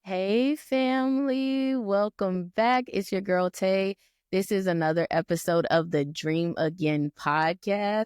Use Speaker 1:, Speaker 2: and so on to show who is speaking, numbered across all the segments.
Speaker 1: Hey, family. Welcome back. It's your girl, Tay. This is another episode of the Dream Again podcast.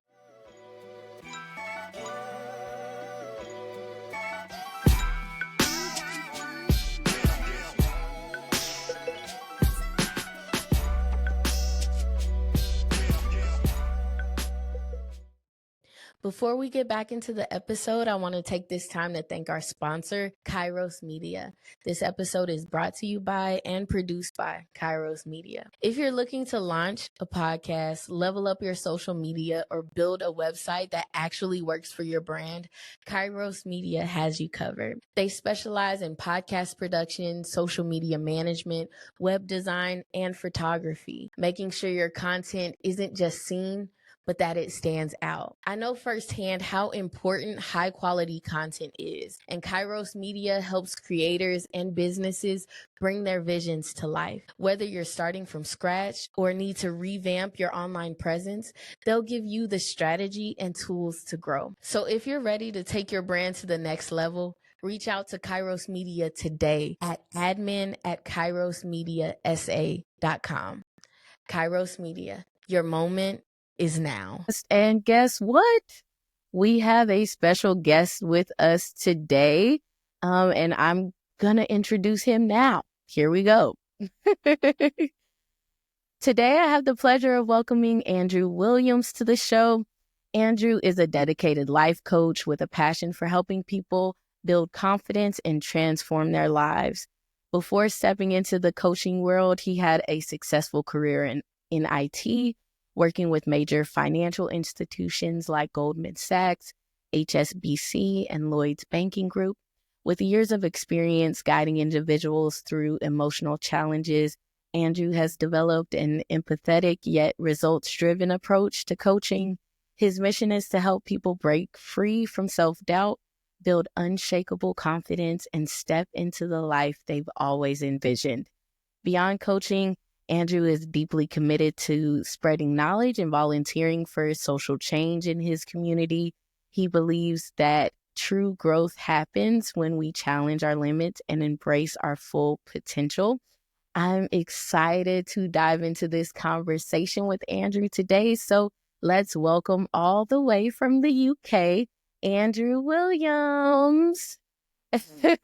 Speaker 1: Before we get back into the episode, I want to take this time to thank our sponsor, Kairos Media. This episode is brought to you by and produced by Kairos Media. If you're looking to launch a podcast, level up your social media, or build a website that actually works for your brand, Kairos Media has you covered. They specialize in podcast production, social media management, web design, and photography, making sure your content isn't just seen, but that it stands out. I know firsthand how important high quality content is, and Kairos Media helps creators and businesses bring their visions to life. Whether you're starting from scratch or need to revamp your online presence, they'll give you the strategy and tools to grow. So if you're ready to take your brand to the next level, reach out to Kairos Media today at admin@kairosmediasa.com. Kairos Media, your moment is now. And guess what? We have a special guest with us today, and I'm gonna introduce him now. Here we go. Today, I have the pleasure of welcoming Andrew Williams to the show. Andrew is a dedicated life coach with a passion for helping people build confidence and transform their lives. Before stepping into the coaching world, he had a successful career in IT, working with major financial institutions like Goldman Sachs, HSBC, and Lloyd's Banking Group. With years of experience guiding individuals through emotional challenges, Andrew has developed an empathetic yet results-driven approach to coaching. His mission is to help people break free from self-doubt, build unshakable confidence, and step into the life they've always envisioned. Beyond coaching, Andrew is deeply committed to spreading knowledge and volunteering for social change in his community. He believes that true growth happens when we challenge our limits and embrace our full potential. I'm excited to dive into this conversation with Andrew today. So let's welcome all the way from the UK, Andrew Williams.
Speaker 2: Thank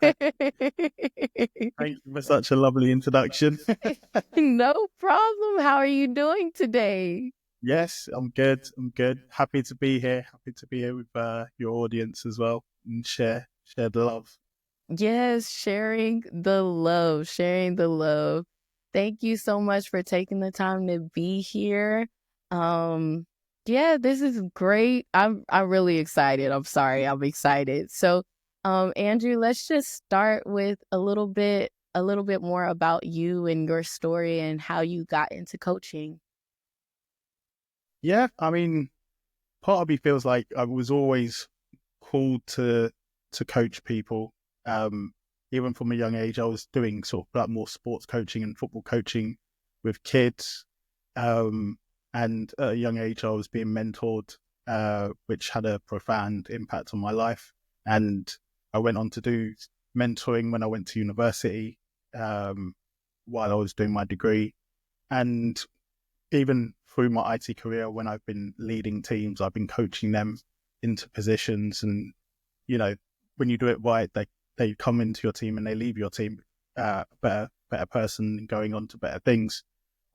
Speaker 2: you for such a lovely introduction.
Speaker 1: No problem. How are you doing today?
Speaker 2: Yes, I'm good. Happy to be here. Happy to be here with your audience as well and share the love.
Speaker 1: Yes, sharing the love. Thank you so much for taking the time to be here. Yeah, this is great. I'm really excited. I'm excited. So, Andrew, let's just start with a little bit more about you and your story and how you got into coaching.
Speaker 2: Yeah, I mean, part of me feels like I was always called to coach people. Even from a young age, I was doing sort of like more sports coaching and football coaching with kids. And at a young age, I was being mentored, which had a profound impact on my life. And I went on to do mentoring when I went to university, while I was doing my degree. And even through my IT career, when I've been leading teams, I've been coaching them into positions. And, you know, when you do it right, they come into your team and they leave your team better person, going on to better things.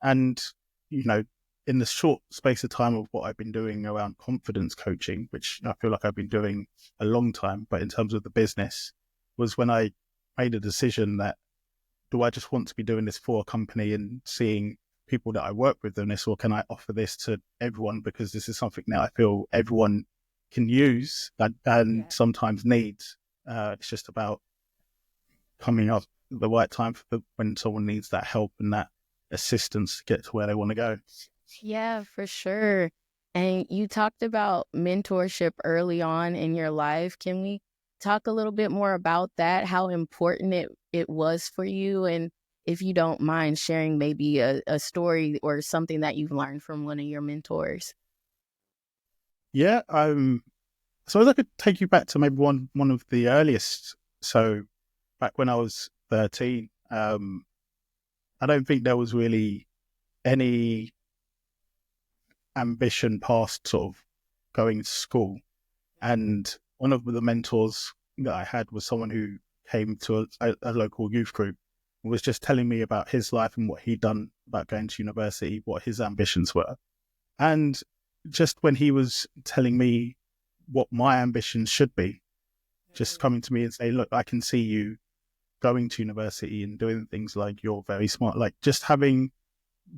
Speaker 2: And, you know, in the short space of time of what I've been doing around confidence coaching, which I feel like I've been doing a long time, but in terms of the business, was when I made a decision that, do I just want to be doing this for a company and seeing people that I work with doing this, or can I offer this to everyone, because this is something that I feel everyone can use and sometimes needs. It's just about coming up at the right time for when someone needs that help and that assistance to get to where they want to go.
Speaker 1: Yeah, for sure. And you talked about mentorship early on in your life. Can we talk a little bit more about that, how important it was for you? And if you don't mind sharing maybe a story or something that you've learned from one of your mentors.
Speaker 2: Yeah. So I could take you back to maybe one of the earliest. So back when I was 13. I don't think there was really any ambition past sort of going to school. And one of the mentors that I had was someone who came to a local youth group and was just telling me about his life and what he'd done about going to university, what his ambitions were. And just when he was telling me what my ambitions should be, just coming to me and say, look, I can see you going to university and doing things like you're very smart, like just having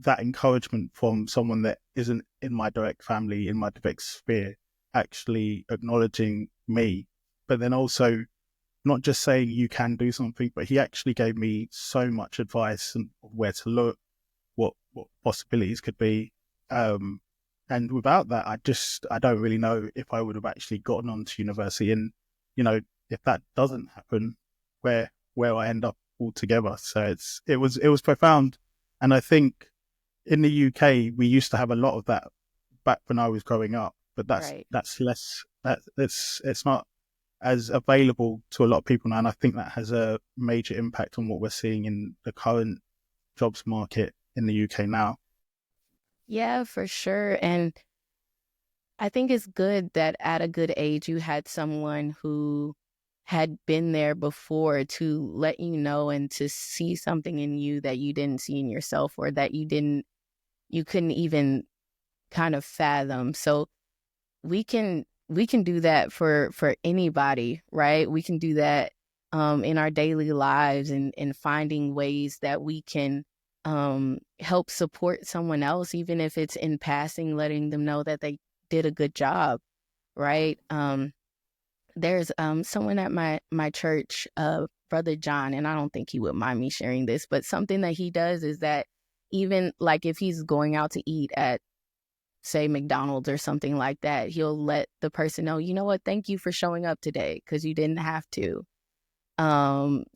Speaker 2: that encouragement from someone that isn't in my direct family, in my direct sphere, actually acknowledging me, but then also not just saying you can do something, but he actually gave me so much advice and where to look, what possibilities could be. And without that, I don't really know if I would have actually gotten on to university. And, if that doesn't happen, where I end up altogether. So it was profound. And I think in the UK, we used to have a lot of that back when I was growing up, but that's less, it's not as available to a lot of people now. And I think that has a major impact on what we're seeing in the current jobs market in the UK now.
Speaker 1: Yeah, for sure. And I think it's good that at a good age, you had someone who had been there before to let you know and to see something in you that you didn't see in yourself, or that you couldn't even kind of fathom. So we can do that for anybody, right? We can do that in our daily lives, and finding ways that we can help support someone else, even if it's in passing, letting them know that they did a good job, right? There's someone at my church, Brother John, and I don't think he would mind me sharing this, but something that he does is that even like if he's going out to eat at, say, McDonald's or something like that, he'll let the person know, you know what, thank you for showing up today because you didn't have to.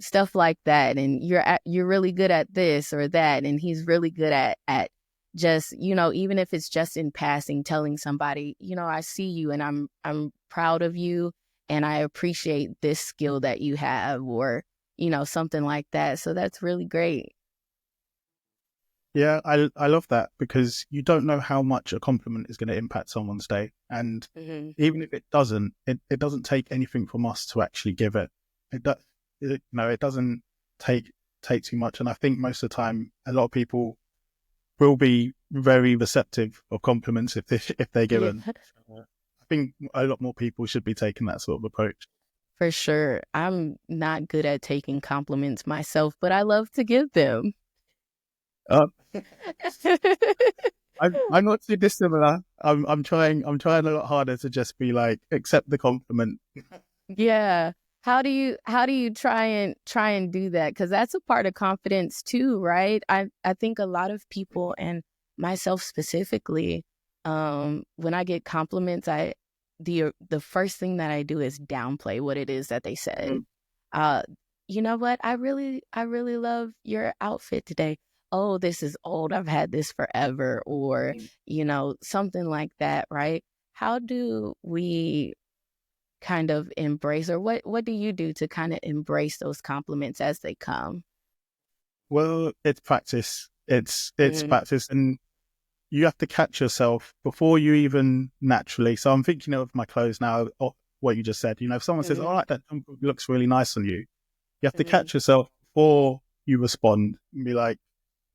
Speaker 1: Stuff like that. And you're really good at this or that. And he's really good at just, even if it's just in passing, telling somebody, I see you and I'm proud of you and I appreciate this skill that you have, or, something like that. So that's really great.
Speaker 2: Yeah, I love that, because you don't know how much a compliment is going to impact someone's day. And
Speaker 1: Mm-hmm.
Speaker 2: even if it doesn't, it doesn't take anything from us to actually give it. It doesn't take too much. And I think most of the time, a lot of people will be very receptive of compliments if they're
Speaker 1: Yeah,
Speaker 2: given. I think a lot more people should be taking that sort of approach.
Speaker 1: for sure. I'm not good at taking compliments myself, but I love to give them.
Speaker 2: Uh, I'm not too dissimilar. I'm trying a lot harder to just be like, accept the compliment.
Speaker 1: Yeah. How do you try and do that? Because that's a part of confidence too, right? I think a lot of people, and myself specifically, when I get compliments, the first thing that I do is downplay what it is that they said.
Speaker 2: Mm.
Speaker 1: Uh, you know what? I really love your outfit today. Oh, this is old. I've had this forever, or something like that, right? How do we kind of embrace, or what do you do to kind of embrace those compliments as they come?
Speaker 2: Well, it's practice. It's
Speaker 1: Hmm.
Speaker 2: practice, and you have to catch yourself before you even naturally. So I'm thinking of my clothes now, or what you just said. If someone says, "All
Speaker 1: Hmm.
Speaker 2: right, that jumper looks really nice on you," you have to
Speaker 1: Hmm.
Speaker 2: catch yourself before you respond and be like,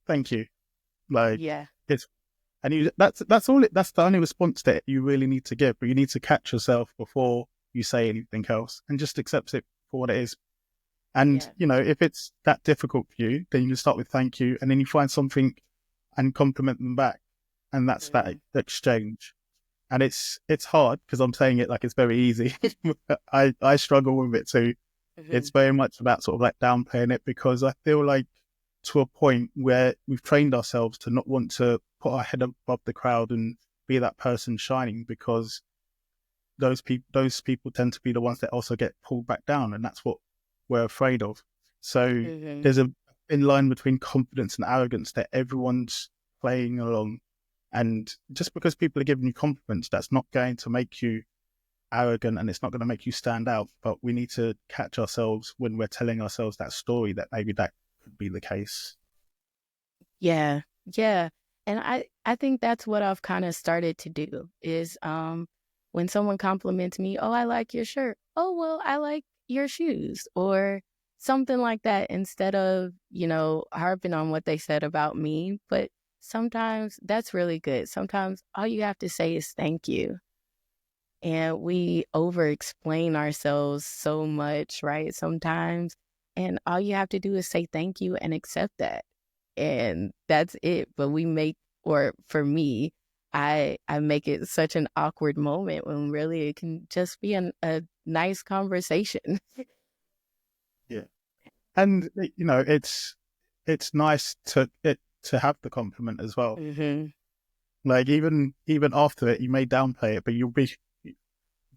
Speaker 2: "Thank you." Like
Speaker 1: Yeah.
Speaker 2: it's and that's all. That's the only response that you really need to give. But you need to catch yourself before you say anything else, and just accept it for what it is. And
Speaker 1: Yeah.
Speaker 2: if it's that difficult for you, then you start with thank you, and then you find something and compliment them back, and that's that
Speaker 1: Hmm.
Speaker 2: exchange. And it's hard because I'm saying it like it's very easy. I struggle with it too.
Speaker 1: Hmm.
Speaker 2: It's very much about sort of like downplaying it, because I feel like, to a point where we've trained ourselves to not want to put our head above the crowd and be that person shining, because those people tend to be the ones that also get pulled back down, and that's what we're afraid of. So
Speaker 1: Hmm.
Speaker 2: there's a in line between confidence and arrogance that everyone's playing along. And just because people are giving you compliments, that's not going to make you arrogant and it's not going to make you stand out. But we need to catch ourselves when we're telling ourselves that story that maybe that could be the case.
Speaker 1: Yeah, yeah. And I think that's what I've kind of started to do is when someone compliments me, "Oh, I like your shirt." "Oh, well, I like your shoes," or something like that, instead of, harping on what they said about me. But sometimes that's really good. Sometimes all you have to say is thank you. And we over explain ourselves so much, right? Sometimes. And all you have to do is say thank you and accept that. And that's it. But we make, or for me, I make it such an awkward moment when really it can just be a nice conversation.
Speaker 2: Yeah. And it's nice to have the compliment as well.
Speaker 1: hmm
Speaker 2: Like even after it, you may downplay it, but you'll be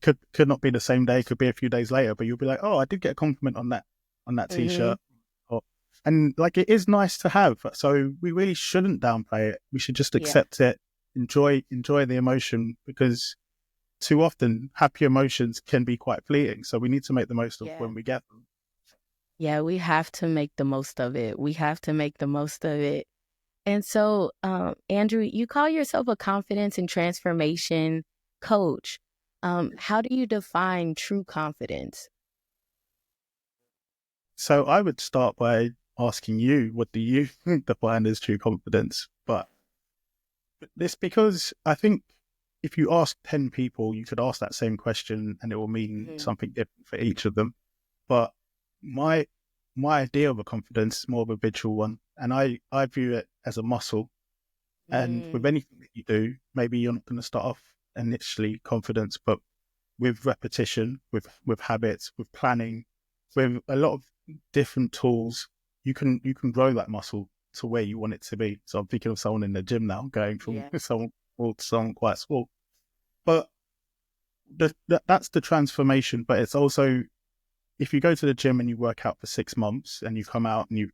Speaker 2: could not be the same day, could be a few days later, but you'll be like, oh, I did get a compliment on that
Speaker 1: hmm
Speaker 2: t-shirt. Or, and like it is nice to have. So we really shouldn't downplay it. We should just
Speaker 1: Yeah.
Speaker 2: accept it, enjoy the emotion, because too often happy emotions can be quite fleeting. So we need to make the most of
Speaker 1: Yeah.
Speaker 2: when we get them.
Speaker 1: Yeah. We have to make the most of it. We have to make the most of it. And so, Andrew, you call yourself a confidence and transformation coach. How do you define true confidence?
Speaker 2: So I would start by asking you, what do you define as true confidence? But this, because I think if you ask 10 people, you could ask that same question and it will mean
Speaker 1: hmm
Speaker 2: something different for each of them. But my my idea of a confidence is more of a visual one. And I view it as a muscle. And with
Speaker 1: mm
Speaker 2: anything that you do, maybe you're not going to start off initially confidence, but with repetition, with habits, with planning, with a lot of different tools, you can grow that muscle to where you want it to be. So I'm thinking of someone in the gym now, going from
Speaker 1: Yeah.
Speaker 2: someone small to someone quite small. But that's the transformation. But it's also, if you go to the gym and you work out for 6 months and you come out and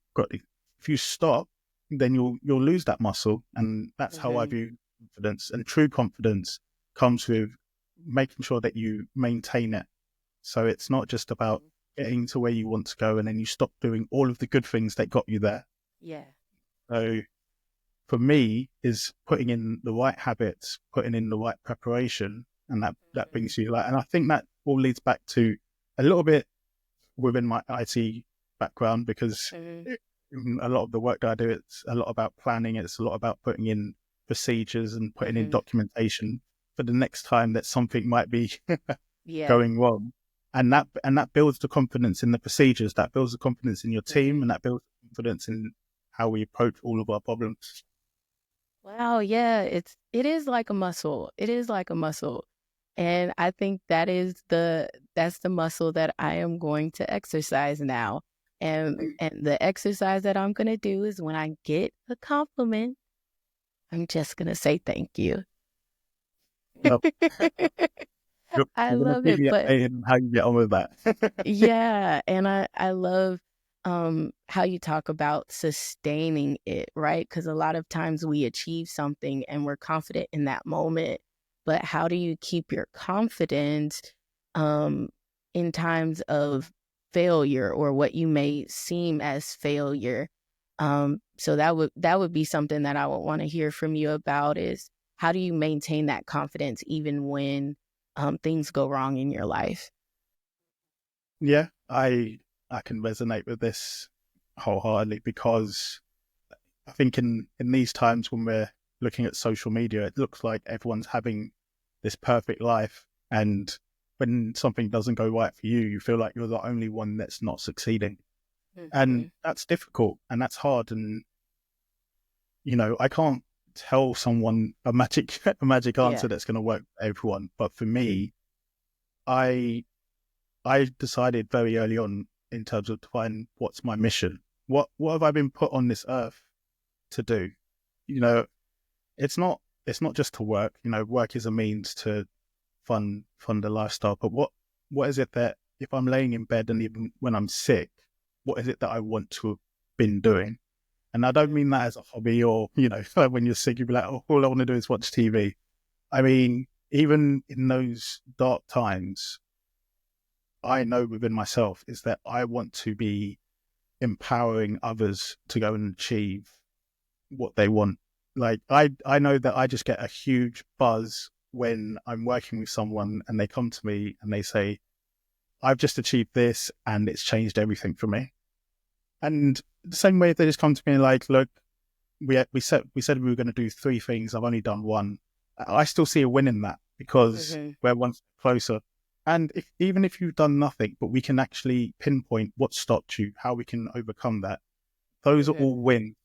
Speaker 2: if you stop, then you'll lose that muscle. And that's how I
Speaker 1: hmm
Speaker 2: view confidence. And true confidence comes with making sure that you maintain it. So it's not just about getting to where you want to go and then you stop doing all of the good things that got you there.
Speaker 1: Yeah.
Speaker 2: So for me is putting in the right habits, putting in the right preparation, and that
Speaker 1: hmm
Speaker 2: brings you like, and I think that all leads back to a little bit within my IT background, because
Speaker 1: hmm
Speaker 2: a lot of the work that I do, it's a lot about planning. It's a lot about putting in procedures and putting in
Speaker 1: hmm
Speaker 2: documentation for the next time that something might be
Speaker 1: Yeah.
Speaker 2: going wrong. And that builds the confidence in the procedures, that builds the confidence in your team,
Speaker 1: hmm
Speaker 2: and that builds confidence in how we approach all of our problems.
Speaker 1: Wow. Yeah. It is like a muscle. It is like a muscle. And I think that's the muscle that I am going to exercise now. And the exercise that I'm gonna do is when I get a compliment, I'm just gonna say thank you.
Speaker 2: Well, you're,
Speaker 1: I
Speaker 2: you're going to
Speaker 1: love
Speaker 2: keep
Speaker 1: it.
Speaker 2: me
Speaker 1: But
Speaker 2: updated on how you get on with that.
Speaker 1: yeah, and I love how you talk about sustaining it, right? Because a lot of times we achieve something and we're confident in that moment, but how do you keep your confidence um in times of failure or what you may seem as failure? So that would be something that I would want to hear from you about, is how do you maintain that confidence even when things go wrong in your life?
Speaker 2: Yeah, I can resonate with this wholeheartedly, because I think in these times when we're looking at social media, it looks like everyone's having this perfect life, and when something doesn't go right for you, you feel like you're the only one that's not succeeding, and
Speaker 1: hmm
Speaker 2: that's difficult and that's hard. And I can't tell someone a magic a magic answer
Speaker 1: Yeah.
Speaker 2: that's going to work for everyone. But for me, I I decided very early on, in terms of defining what's my mission. What have I been put on this earth to do? You know, it's not just to work. Work is a means to fund a lifestyle. But what is it that, if I'm laying in bed and even when I'm sick, what is it that I want to have been doing? And I don't
Speaker 1: Mhm.
Speaker 2: mean that as a hobby, or like when you're sick, you'd be like, oh, all I want to do is watch TV. I mean, even in those dark times, I know within myself is that I want to be empowering others to go and achieve what they want. Like I know that I just get a huge buzz when I'm working with someone and they come to me and they say, I've just achieved this and it's changed everything for me. And the same way if they just come to me and like, look, we said we were going to do 3 things. I've only done 1. I still see a win in that because we're one step closer. And even if you've done nothing, but we can actually pinpoint what stopped you, how we can overcome that. Those are all wins.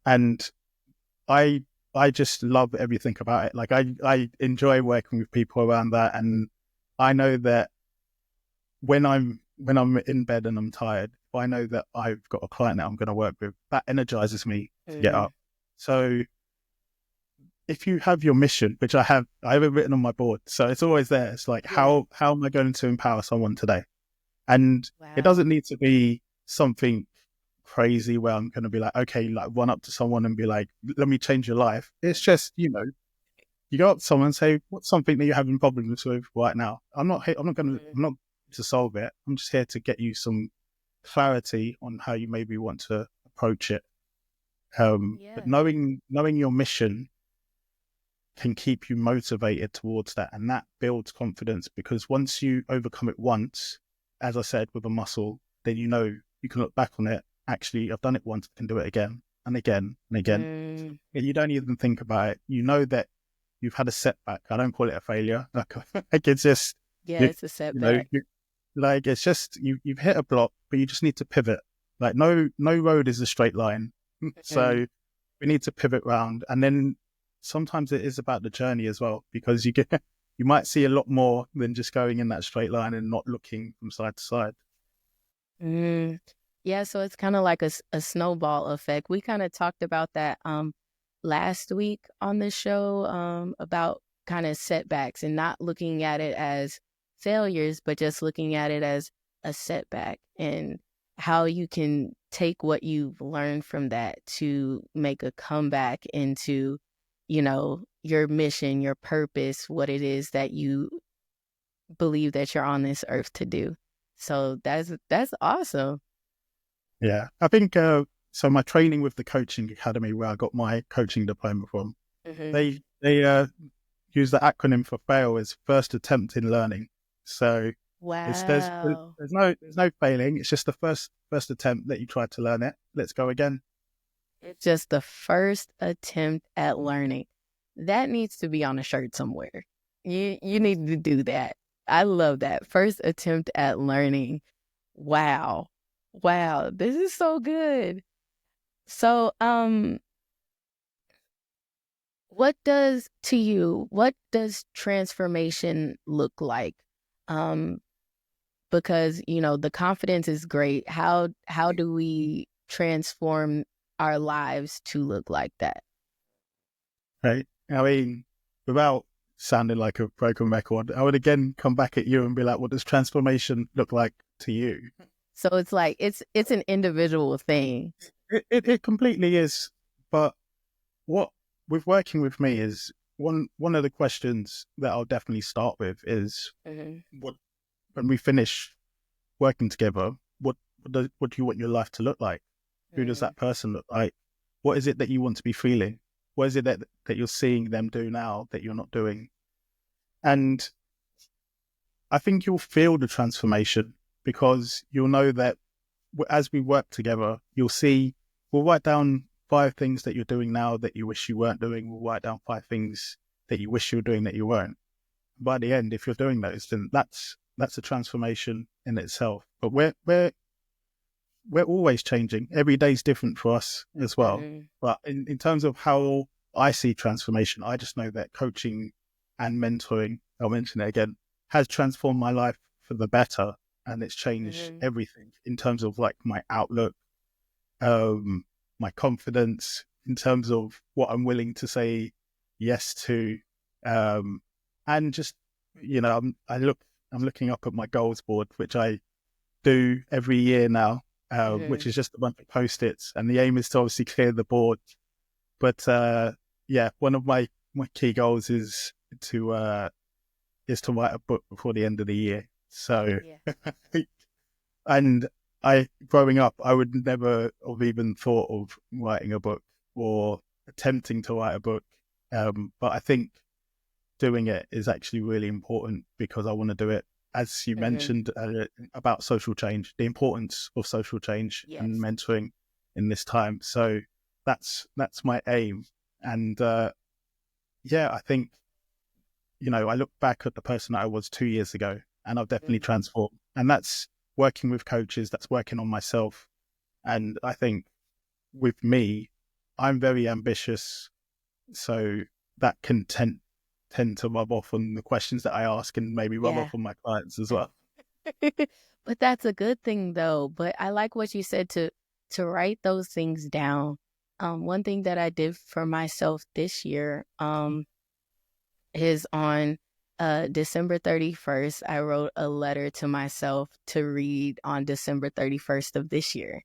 Speaker 2: And I just love everything about it. Like I enjoy working with people around that. And I know that when I'm in bed and I'm tired, I know that I've got a client that I'm going to work with, that energizes me to get up. So if you have your mission, which I have it written on my board, so it's always there. It's like, how am I going to empower someone today? And it doesn't need to be something crazy where I'm going to be like, okay, like run up to someone and be like, let me change your life. It's just, you go up to someone and say, what's something that you're having problems with right now? I'm not to solve it. I'm just here to get you some clarity on how you maybe want to approach it. But knowing your mission can keep you motivated towards that, and that builds confidence, because once you overcome it once, as I said, with a muscle, then you can look back on it. Actually, I've done it once, I can do it again and again and again. And you don't even think about it. You know that you've had a setback. I don't call it a failure. Like it's just
Speaker 1: it's a setback.
Speaker 2: Like it's just you've hit a block, but you just need to pivot. Like no road is a straight line. So we need to pivot round. And then sometimes it is about the journey as well, because you might see a lot more than just going in that straight line and not looking from side to side.
Speaker 1: Yeah, so it's kind of like a snowball effect. We kind of talked about that last week on the show about kind of setbacks and not looking at it as failures, but just looking at it as a setback, and how you can take what you've learned from that to make a comeback into, your mission, your purpose, what it is that you believe that you're on this earth to do. So that's awesome.
Speaker 2: Yeah, I think so. My training with the coaching academy, where I got my coaching diploma from, they use the acronym for FAIL as first attempt in learning. So there's no failing. It's just the first attempt that you tried to learn it. Let's go again.
Speaker 1: It's just the first attempt at learning. That needs to be on a shirt somewhere. You need to do that. I love that. First attempt at learning. Wow. This is so good. So, what does transformation look like? Because, the confidence is great. How do we transform our lives to look like that?
Speaker 2: Right. I mean, without sounding like a broken record, I would again come back at you and be like, what does transformation look like to you?
Speaker 1: So it's like, it's an individual thing.
Speaker 2: It completely is. But what with working with me is one of the questions that I'll definitely start with is what, when we finish working together, what do you want your life to look like? Who does that person look like? What is it that you want to be feeling? What is it that you're seeing them do now that you're not doing? And I think you'll feel the transformation, because you'll know that as we work together, we'll write down 5 things that you're doing now that you wish you weren't doing. We'll write down 5 things that you wish you were doing that you weren't. By the end, if you're doing those, then that's a transformation in itself. But we're always changing. Every day's different for us as well. But in terms of how I see transformation, I just know that coaching and mentoring, I'll mention it again, has transformed my life for the better. And it's changed everything in terms of like my outlook, my confidence, in terms of what I'm willing to say yes to. And just, I'm looking up at my goals board, which I do every year now, which is just a bunch of Post-its. And the aim is to obviously clear the board. But one of my key goals is to is to write a book before the end of the year. So,
Speaker 1: Yeah.
Speaker 2: and growing up, I would never have even thought of writing a book or attempting to write a book. But I think doing it is actually really important because I want to do it, as you
Speaker 1: Hmm.
Speaker 2: mentioned, about social change, the importance of social change and
Speaker 1: Yes.
Speaker 2: mentoring in this time. So that's my aim. And yeah, I think, I look back at the person that I was 2 years ago, and I've definitely
Speaker 1: Mhm.
Speaker 2: transformed. And that's working with coaches, that's working on myself. And I think with me, I'm very ambitious, so that can tend to rub off on the questions that I ask, and maybe rub
Speaker 1: Yeah.
Speaker 2: off on my clients as well.
Speaker 1: But that's a good thing though. But I like what you said to write those things down. One thing that I did for myself this year is on December 31st, I wrote a letter to myself to read on December 31st of this year.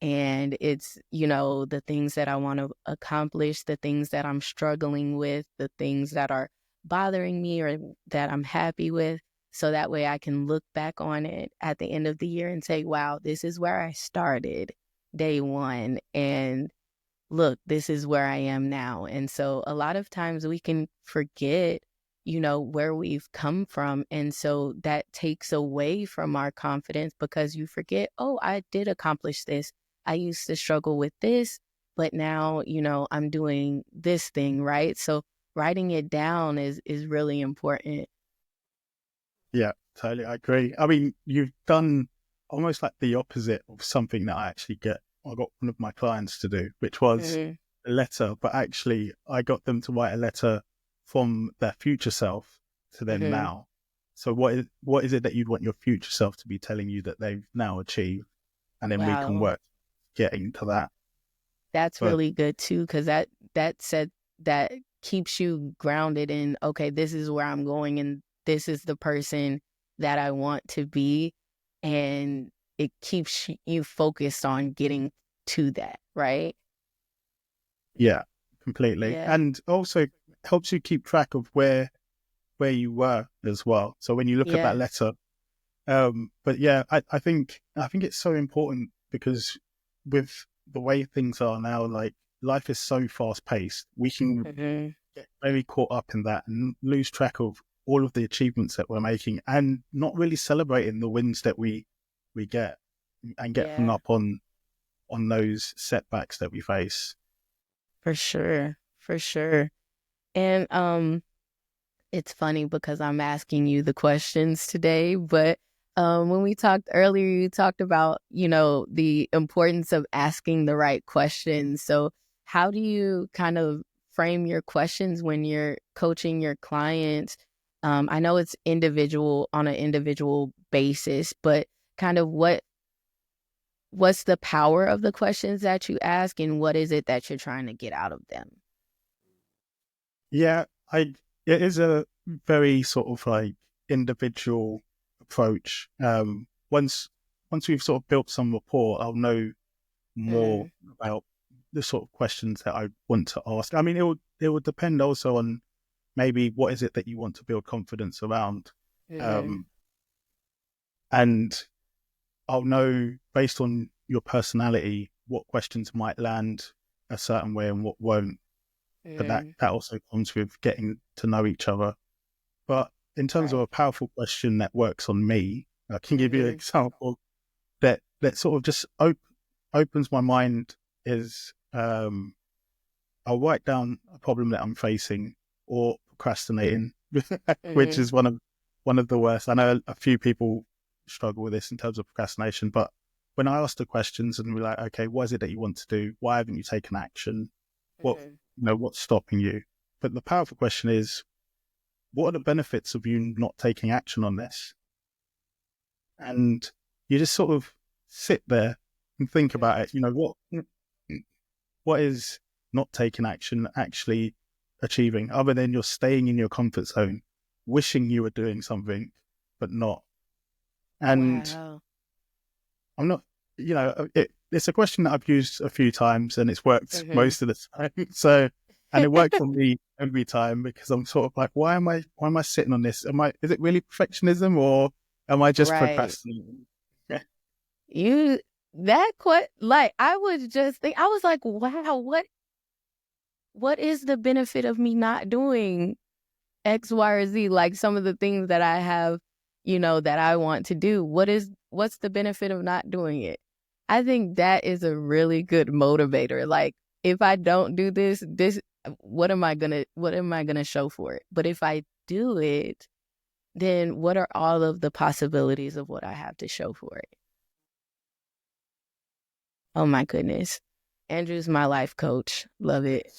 Speaker 1: And it's, the things that I want to accomplish, the things that I'm struggling with, the things that are bothering me or that I'm happy with. So that way I can look back on it at the end of the year and say, wow, this is where I started day one. And look, this is where I am now. And so a lot of times we can forget, where we've come from. And so that takes away from our confidence because you forget, oh, I did accomplish this. I used to struggle with this, but now, I'm doing this thing, right? So writing it down is really important.
Speaker 2: Yeah, totally. I agree. I mean, you've done almost like the opposite of something that I got one of my clients to do, which was
Speaker 1: Hmm.
Speaker 2: a letter, but actually I got them to write a letter from their future self to them
Speaker 1: Hmm.
Speaker 2: now. So what is it that you'd want your future self to be telling you that they've now achieved? And then we can
Speaker 1: Wow.
Speaker 2: work getting to that.
Speaker 1: That's
Speaker 2: But
Speaker 1: really good too, because that said that keeps you grounded in, okay, this is where I'm going and this is the person that I want to be. And it keeps you focused on getting to that, right?
Speaker 2: yeah, completely.
Speaker 1: Yeah.
Speaker 2: And also helps you keep track of where you were as well. So when you look at that
Speaker 1: Yeah.
Speaker 2: letter, but yeah, I think it's so important because with the way things are now, like life is so fast paced, we can
Speaker 1: Hmm.
Speaker 2: get very caught up in that and lose track of all of the achievements that we're making and not really celebrating the wins that we get and get hung
Speaker 1: Yeah,
Speaker 2: up on those setbacks that we face.
Speaker 1: for sure. For sure. And it's funny because I'm asking you the questions today, but when we talked earlier, you talked about, the importance of asking the right questions. So, how do you kind of frame your questions when you're coaching your clients? I know it's individual on an individual basis, but kind of what's the power of the questions that you ask, and what is it that you're trying to get out of them?
Speaker 2: Yeah, it is a very sort of like individual approach. Once we've sort of built some rapport, I'll know more
Speaker 1: Mm,
Speaker 2: about the sort of questions that I want to ask. I mean, it will depend also on maybe what is it that you want to build confidence around,
Speaker 1: mm-hmm,
Speaker 2: um, and I'll know based on your personality what questions might land a certain way and what won't. But that
Speaker 1: mm,
Speaker 2: that also comes with getting to know each other. But in terms of
Speaker 1: right.
Speaker 2: a powerful question that works on me, I can give you an
Speaker 1: Mm-hmm,
Speaker 2: example that sort of just opens my mind. Is I'll write down a problem that I'm facing or procrastinating, which
Speaker 1: mm-hmm,
Speaker 2: is one of the worst. I know a few people struggle with this in terms of procrastination, but when I ask the questions and we're like, okay, what is it that you want to do? Why haven't you taken action? What
Speaker 1: mm-hmm.
Speaker 2: what's stopping you? But the powerful question is, what are the benefits of you not taking action on this? And you just sort of sit there and think about
Speaker 1: Mhm.
Speaker 2: it. What is not taking action actually achieving, other than you're staying in your comfort zone, wishing you were doing something, but not. And
Speaker 1: Wow.
Speaker 2: I'm not, it's a question that I've used a few times and it's worked
Speaker 1: Mhm.
Speaker 2: most of the time. So, And it worked for me every time because I'm sort of like, why am I sitting on this? Is it really perfectionism or am I just
Speaker 1: Right.
Speaker 2: procrastinating? Yeah.
Speaker 1: You like I was just think I was like, wow, what is the benefit of me not doing X, Y, or Z? Like some of the things that I have, that I want to do. What's the benefit of not doing it? I think that is a really good motivator. Like if I don't do this, what am I gonna show for it? But if I do it, then what are all of the possibilities of what I have to show for it? Oh my goodness. Andrew's my life coach. Love it.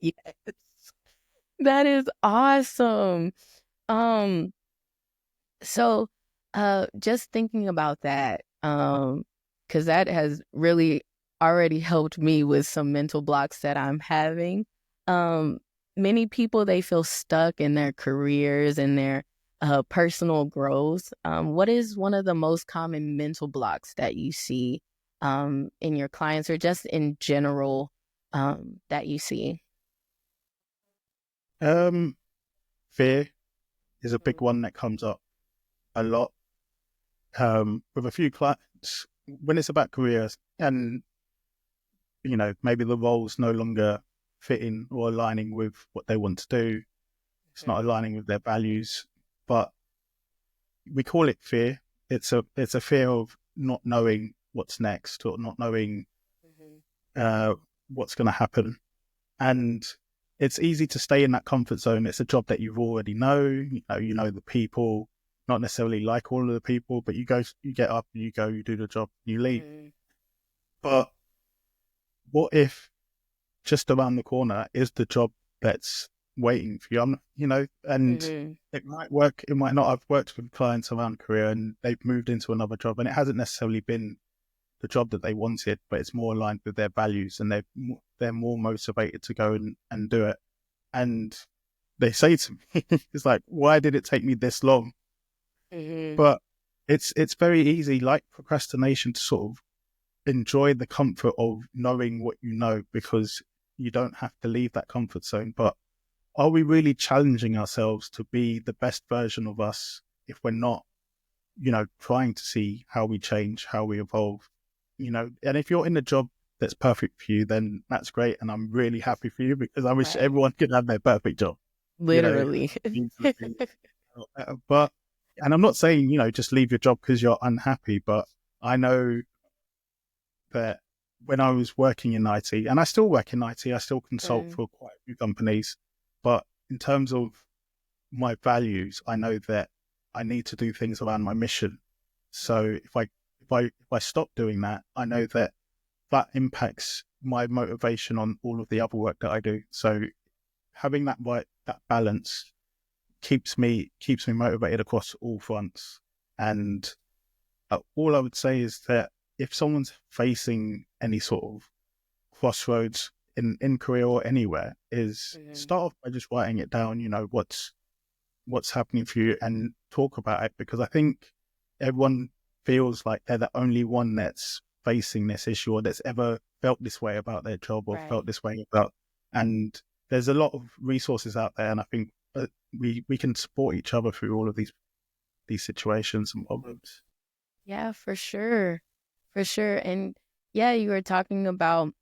Speaker 1: Yes. That is awesome. Um, so just thinking about that, because that has really already helped me with some mental blocks that I'm having. Um, Many people they feel stuck in their careers and their personal growth. What is one of the most common mental blocks that you see in your clients or just in general that you see?
Speaker 2: Um, Fear is a big one that comes up a lot. With a few clients when it's about careers and maybe the role's no longer fitting or aligning with what they want to do. It's not aligning with their values, but we call it fear. It's a fear of not knowing what's next or not knowing
Speaker 1: Mhm.
Speaker 2: uh, what's going to happen. And it's easy to stay in that comfort zone. It's a job that you already know. You know the people, not necessarily like all of the people, but you get up, you go, you do the job, you leave.
Speaker 1: Mhm.
Speaker 2: But what if just around the corner is the job that's waiting for you? And
Speaker 1: Mhm.
Speaker 2: it might work, it might not. I've worked with clients around career and they've moved into another job and it hasn't necessarily been the job that they wanted, but it's more aligned with their values and they're more motivated to go and do it. And they say to me, it's like, why did it take me this long?
Speaker 1: Mhm.
Speaker 2: But it's very easy, like procrastination, to sort of enjoy the comfort of knowing what you know because you don't have to leave that comfort zone. But are we really challenging ourselves to be the best version of us if we're not, trying to see how we change, how we evolve, and if you're in a job that's perfect for you, then that's great. And I'm really happy for you because I wish
Speaker 1: Right.
Speaker 2: everyone could have their perfect job, you know,
Speaker 1: Literally.
Speaker 2: but, and I'm not saying, just leave your job because you're unhappy, but I know that when I was working in IT, and I still work in IT, I still consult
Speaker 1: Mm,
Speaker 2: for quite a few companies, but in terms of my values, I know that I need to do things around my mission. So if I stop doing that, I know that that impacts my motivation on all of the other work that I do. So having that balance keeps me motivated across all fronts. And all I would say is that if someone's facing any sort of crossroads in career or anywhere, is
Speaker 1: mhm.
Speaker 2: start off by just writing it down. What's happening for you and talk about it, because I think everyone feels like they're the only one that's facing this issue or that's ever felt this way about their job or
Speaker 1: Right.
Speaker 2: felt this way about. And there's a lot of resources out there, and I think we can support each other through all of these situations and problems.
Speaker 1: Yeah, for sure. For sure. And yeah, you were talking about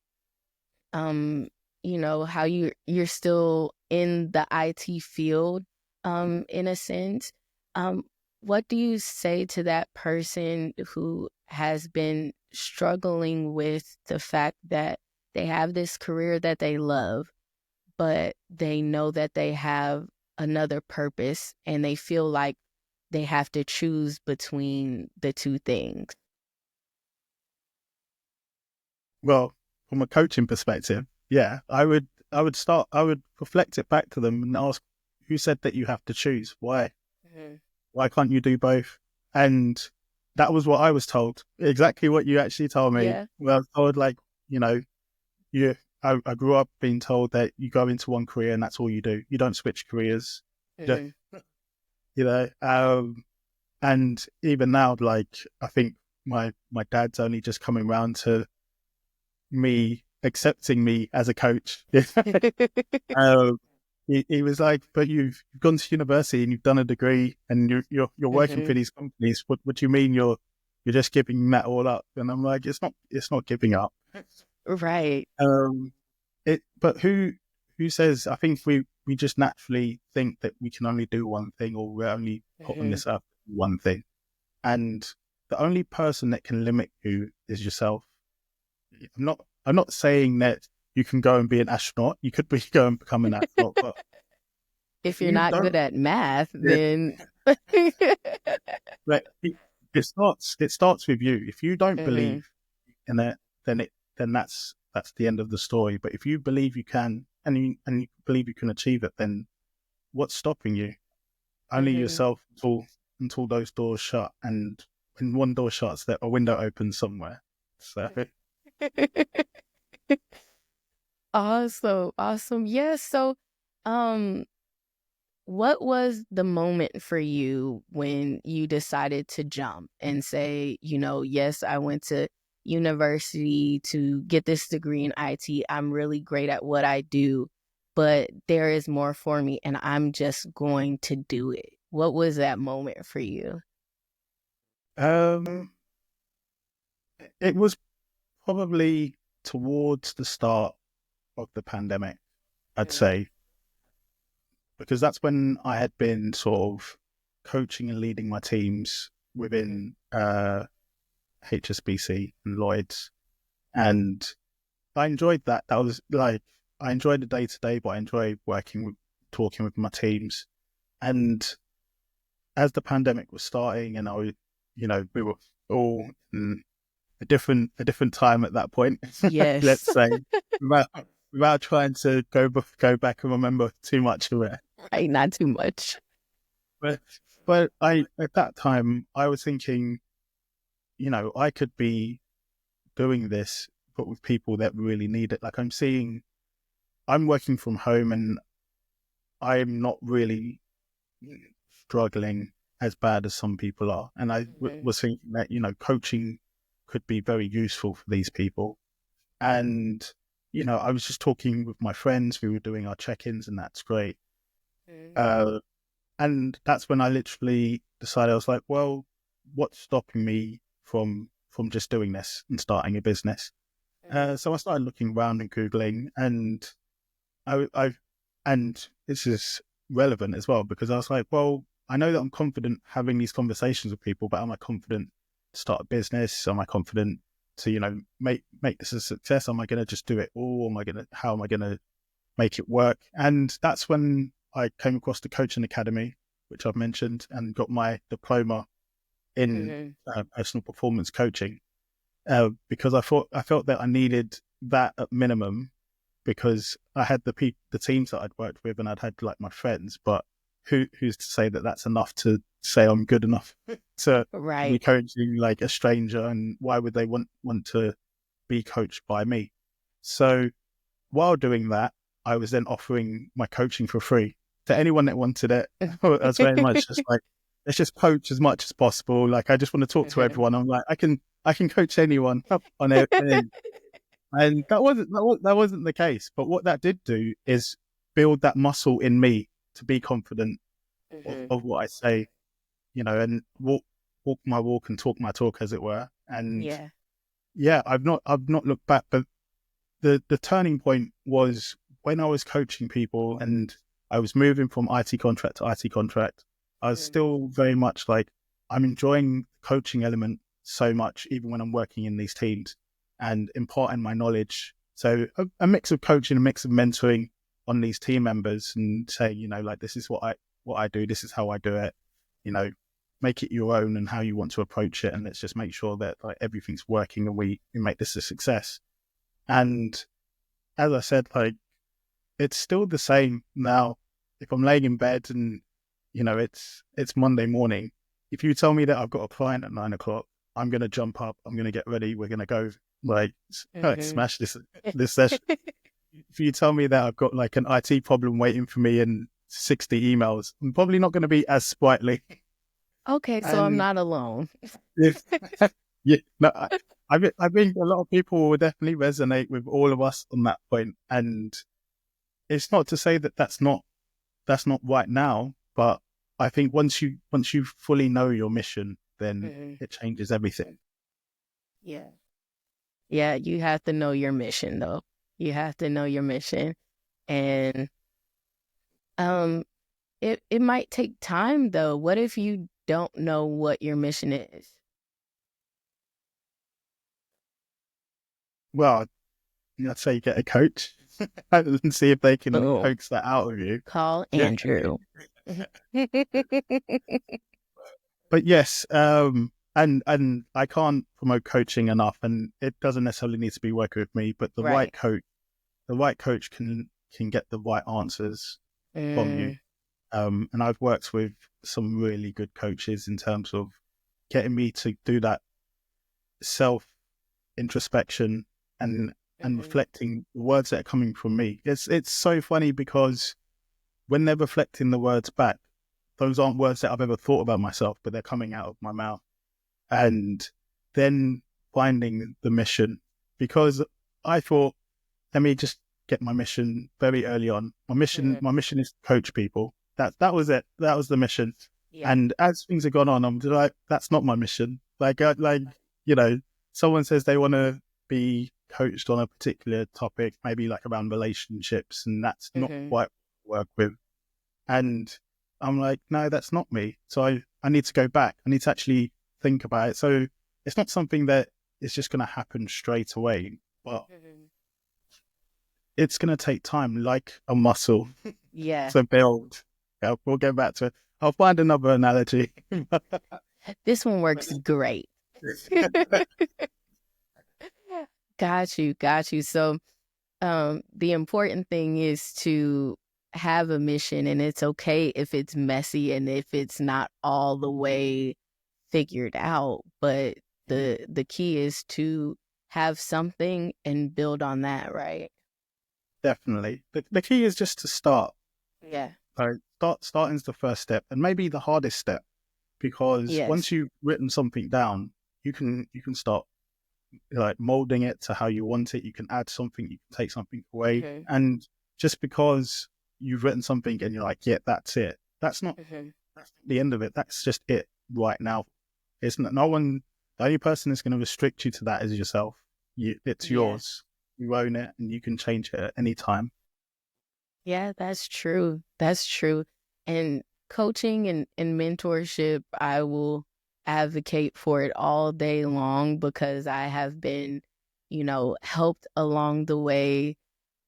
Speaker 1: um, how you're still in the IT field, in a sense. Um, what do you say to that person who has been struggling with the fact that they have this career that they love, but they know that they have another purpose and they feel like they have to choose between the two things?
Speaker 2: Well, from a coaching perspective, yeah, I would reflect it back to them and ask, who said that you have to choose?
Speaker 1: Mhm.
Speaker 2: Why can't you do both? And that was what I was told. Exactly what you actually told me.
Speaker 1: Yeah.
Speaker 2: Well, I was told, like, you know, you I grew up being told that you go into one career and that's all you do. You don't switch careers. Just,
Speaker 1: Hmm.
Speaker 2: you know, and even now, like, I think my dad's only just coming around to me accepting me as a coach. um, he was like, "But you've gone to university and you've done a degree and you're working for
Speaker 1: Mhm.
Speaker 2: these companies. What do you mean you're just giving that all up?" And I'm like, "It's not giving up."
Speaker 1: Right.
Speaker 2: Um, but who says? I think we just naturally think that we can only do one thing, or we're only put on
Speaker 1: Mhm.
Speaker 2: this earth to do one thing, and the only person that can limit you is yourself. I'm not saying that you can go and be an astronaut. You could be go and become an astronaut, but
Speaker 1: If you're
Speaker 2: you
Speaker 1: not good
Speaker 2: don't.
Speaker 1: at math,
Speaker 2: Yeah,
Speaker 1: then
Speaker 2: like it starts with you. If you don't
Speaker 1: Mhm.
Speaker 2: believe in it, then that's the end of the story. But if you believe you can, and you believe you can achieve it, then what's stopping you? Only
Speaker 1: Mhm.
Speaker 2: yourself until those doors shut. And when one door shuts, that a window opens somewhere. So
Speaker 1: Awesome. Awesome. Yeah. So, um, what was the moment for you when you decided to jump and say, yes, I went to university to get this degree in IT. I'm really great at what I do, but there is more for me and I'm just going to do it. What was that moment for you?
Speaker 2: um, it was probably towards the start of the pandemic, I'd
Speaker 1: Mhm.
Speaker 2: say, because that's when I had been sort of coaching and leading my teams
Speaker 1: Mhm.
Speaker 2: within HSBC and Lloyd's, and I enjoyed that. That was like I enjoyed the day to day, but I enjoyed talking with my teams. And as the pandemic was starting, and we were all in a different time at that point.
Speaker 1: Yes.
Speaker 2: Let's say, without, without trying to go back and remember too much of it.
Speaker 1: Right. Not too much.
Speaker 2: But but I at that time I was thinking, I could be doing this, but with people that really need it. Like I'm working from home, and I'm not really struggling as bad as some people are. And
Speaker 1: Mhm.
Speaker 2: was thinking that, coaching could be very useful for these people. And, I was just talking with my friends. We were doing our check-ins, and that's great.
Speaker 1: Mhm.
Speaker 2: Uh, and that's when I literally decided, I was like, well, what's stopping me from just doing this and starting a business?
Speaker 1: Mhm.
Speaker 2: So I started looking around and Googling, and I and this is relevant as well, because I was like, well, I know that I'm confident having these conversations with people, but am I confident to start a business? Am I confident to, make this a success? Am I going to just do it all? How am I going to make it work? And that's when I came across the coaching academy, which I've mentioned, and got my diploma in
Speaker 1: Mhm.
Speaker 2: personal performance coaching, because I felt that I needed that at minimum, because I had the teams that I'd worked with, and I'd had like my friends, but who's to say that that's enough to say I'm good enough to be
Speaker 1: Right.
Speaker 2: coaching like a stranger, and why would they want to be coached by me? So while doing that, I was then offering my coaching for free to anyone that wanted it. I was very much just like, let's just coach as much as possible. Like, I just want to talk to
Speaker 1: Mhm.
Speaker 2: everyone. I'm like, I can coach anyone on it. And that wasn't the case. But what that did do is build that muscle in me to be confident
Speaker 1: Mhm.
Speaker 2: of what I say, and walk my walk and talk my talk, as it were. And
Speaker 1: Yeah.
Speaker 2: yeah, I've not looked back. But the turning point was when I was coaching people, and I was moving from IT contract to IT contract. I was
Speaker 1: Mhm.
Speaker 2: still very much like, I'm enjoying the coaching element so much, even when I'm working in these teams and imparting my knowledge. So a mix of coaching, a mix of mentoring on these team members, and saying, like, this is what I do, this is how I do it, you know, make it your own and how you want to approach it, and let's just make sure that like everything's working, and we make this a success. And as I said, like, it's still the same now. If I'm laying in bed and it's Monday morning, if you tell me that I've got a client at 9 o'clock, I'm gonna jump up, I'm gonna get ready, we're gonna go like,
Speaker 1: Mhm.
Speaker 2: smash this session. If you tell me that I've got like an IT problem waiting for me and 60 emails, I'm probably not going to be as sprightly.
Speaker 1: Okay, so I'm
Speaker 2: And
Speaker 1: not alone.
Speaker 2: if yeah, no, I think a lot of people will definitely resonate with all of us on that point. And it's not to say that that's not right now, but I think once you fully know your mission, then
Speaker 1: Hmm.
Speaker 2: it changes everything.
Speaker 1: Yeah. Yeah, you have to know your mission though. You have to know your mission. And um it might take time though. What if you don't know what your mission is?
Speaker 2: Well, I'd say get a coach and see if they can
Speaker 1: Boom.
Speaker 2: coax that out of you.
Speaker 1: Call
Speaker 2: Yeah.
Speaker 1: Andrew.
Speaker 2: But yes, and I can't promote coaching enough, and it doesn't necessarily need to be working with me, but
Speaker 1: Right.
Speaker 2: the right coach can get the right answers from you.
Speaker 1: Mm,
Speaker 2: And I've worked with some really good coaches in terms of getting me to do that self introspection and
Speaker 1: mhm,
Speaker 2: reflecting the words that are coming from me. It's so funny because when they're reflecting the words back, those aren't words that I've ever thought about myself, but they're coming out of my mouth. And then finding the mission, because I thought, let me just get my mission very early on.
Speaker 1: mhm.
Speaker 2: My mission is to coach people. That was it. That was the mission.
Speaker 1: Yeah.
Speaker 2: And as things have gone on, I'm like, that's not my mission. Like you know, someone says they want to be coached on a particular topic, maybe like around relationships, and that's not
Speaker 1: Mhm.
Speaker 2: quite what I work with. And I'm like, no, that's not me. So I need to go back. I need to actually think about it. So it's not something that is just going to happen straight away, but
Speaker 1: Mhm.
Speaker 2: it's going to take time, like a muscle
Speaker 1: Yeah.
Speaker 2: to build. Yeah, we'll get back to it. I'll find another analogy.
Speaker 1: This one works great. Got you. Got you. So, the important thing is to have a mission, and it's okay if it's messy and if it's not all the way figured out. But the key is to have something and build on that, right?
Speaker 2: Definitely. The key is just to start.
Speaker 1: Yeah.
Speaker 2: So starting's the first step, and maybe the hardest step, because once
Speaker 1: Yes.
Speaker 2: you've written something down, you can start like molding it to how you want it. You can add something, you can take something away.
Speaker 1: Hmm.
Speaker 2: And just because you've written something and you're like, yeah, that's it.
Speaker 1: Hmm.
Speaker 2: That's not the end of it. That's just it right now. It's not, no one, the only person that's going to restrict you to that is yourself. It's
Speaker 1: Yeah.
Speaker 2: yours. You own it and you can change it at any time.
Speaker 1: Yeah, that's true. That's true. And coaching and mentorship, I will advocate for it all day long because I have been, helped along the way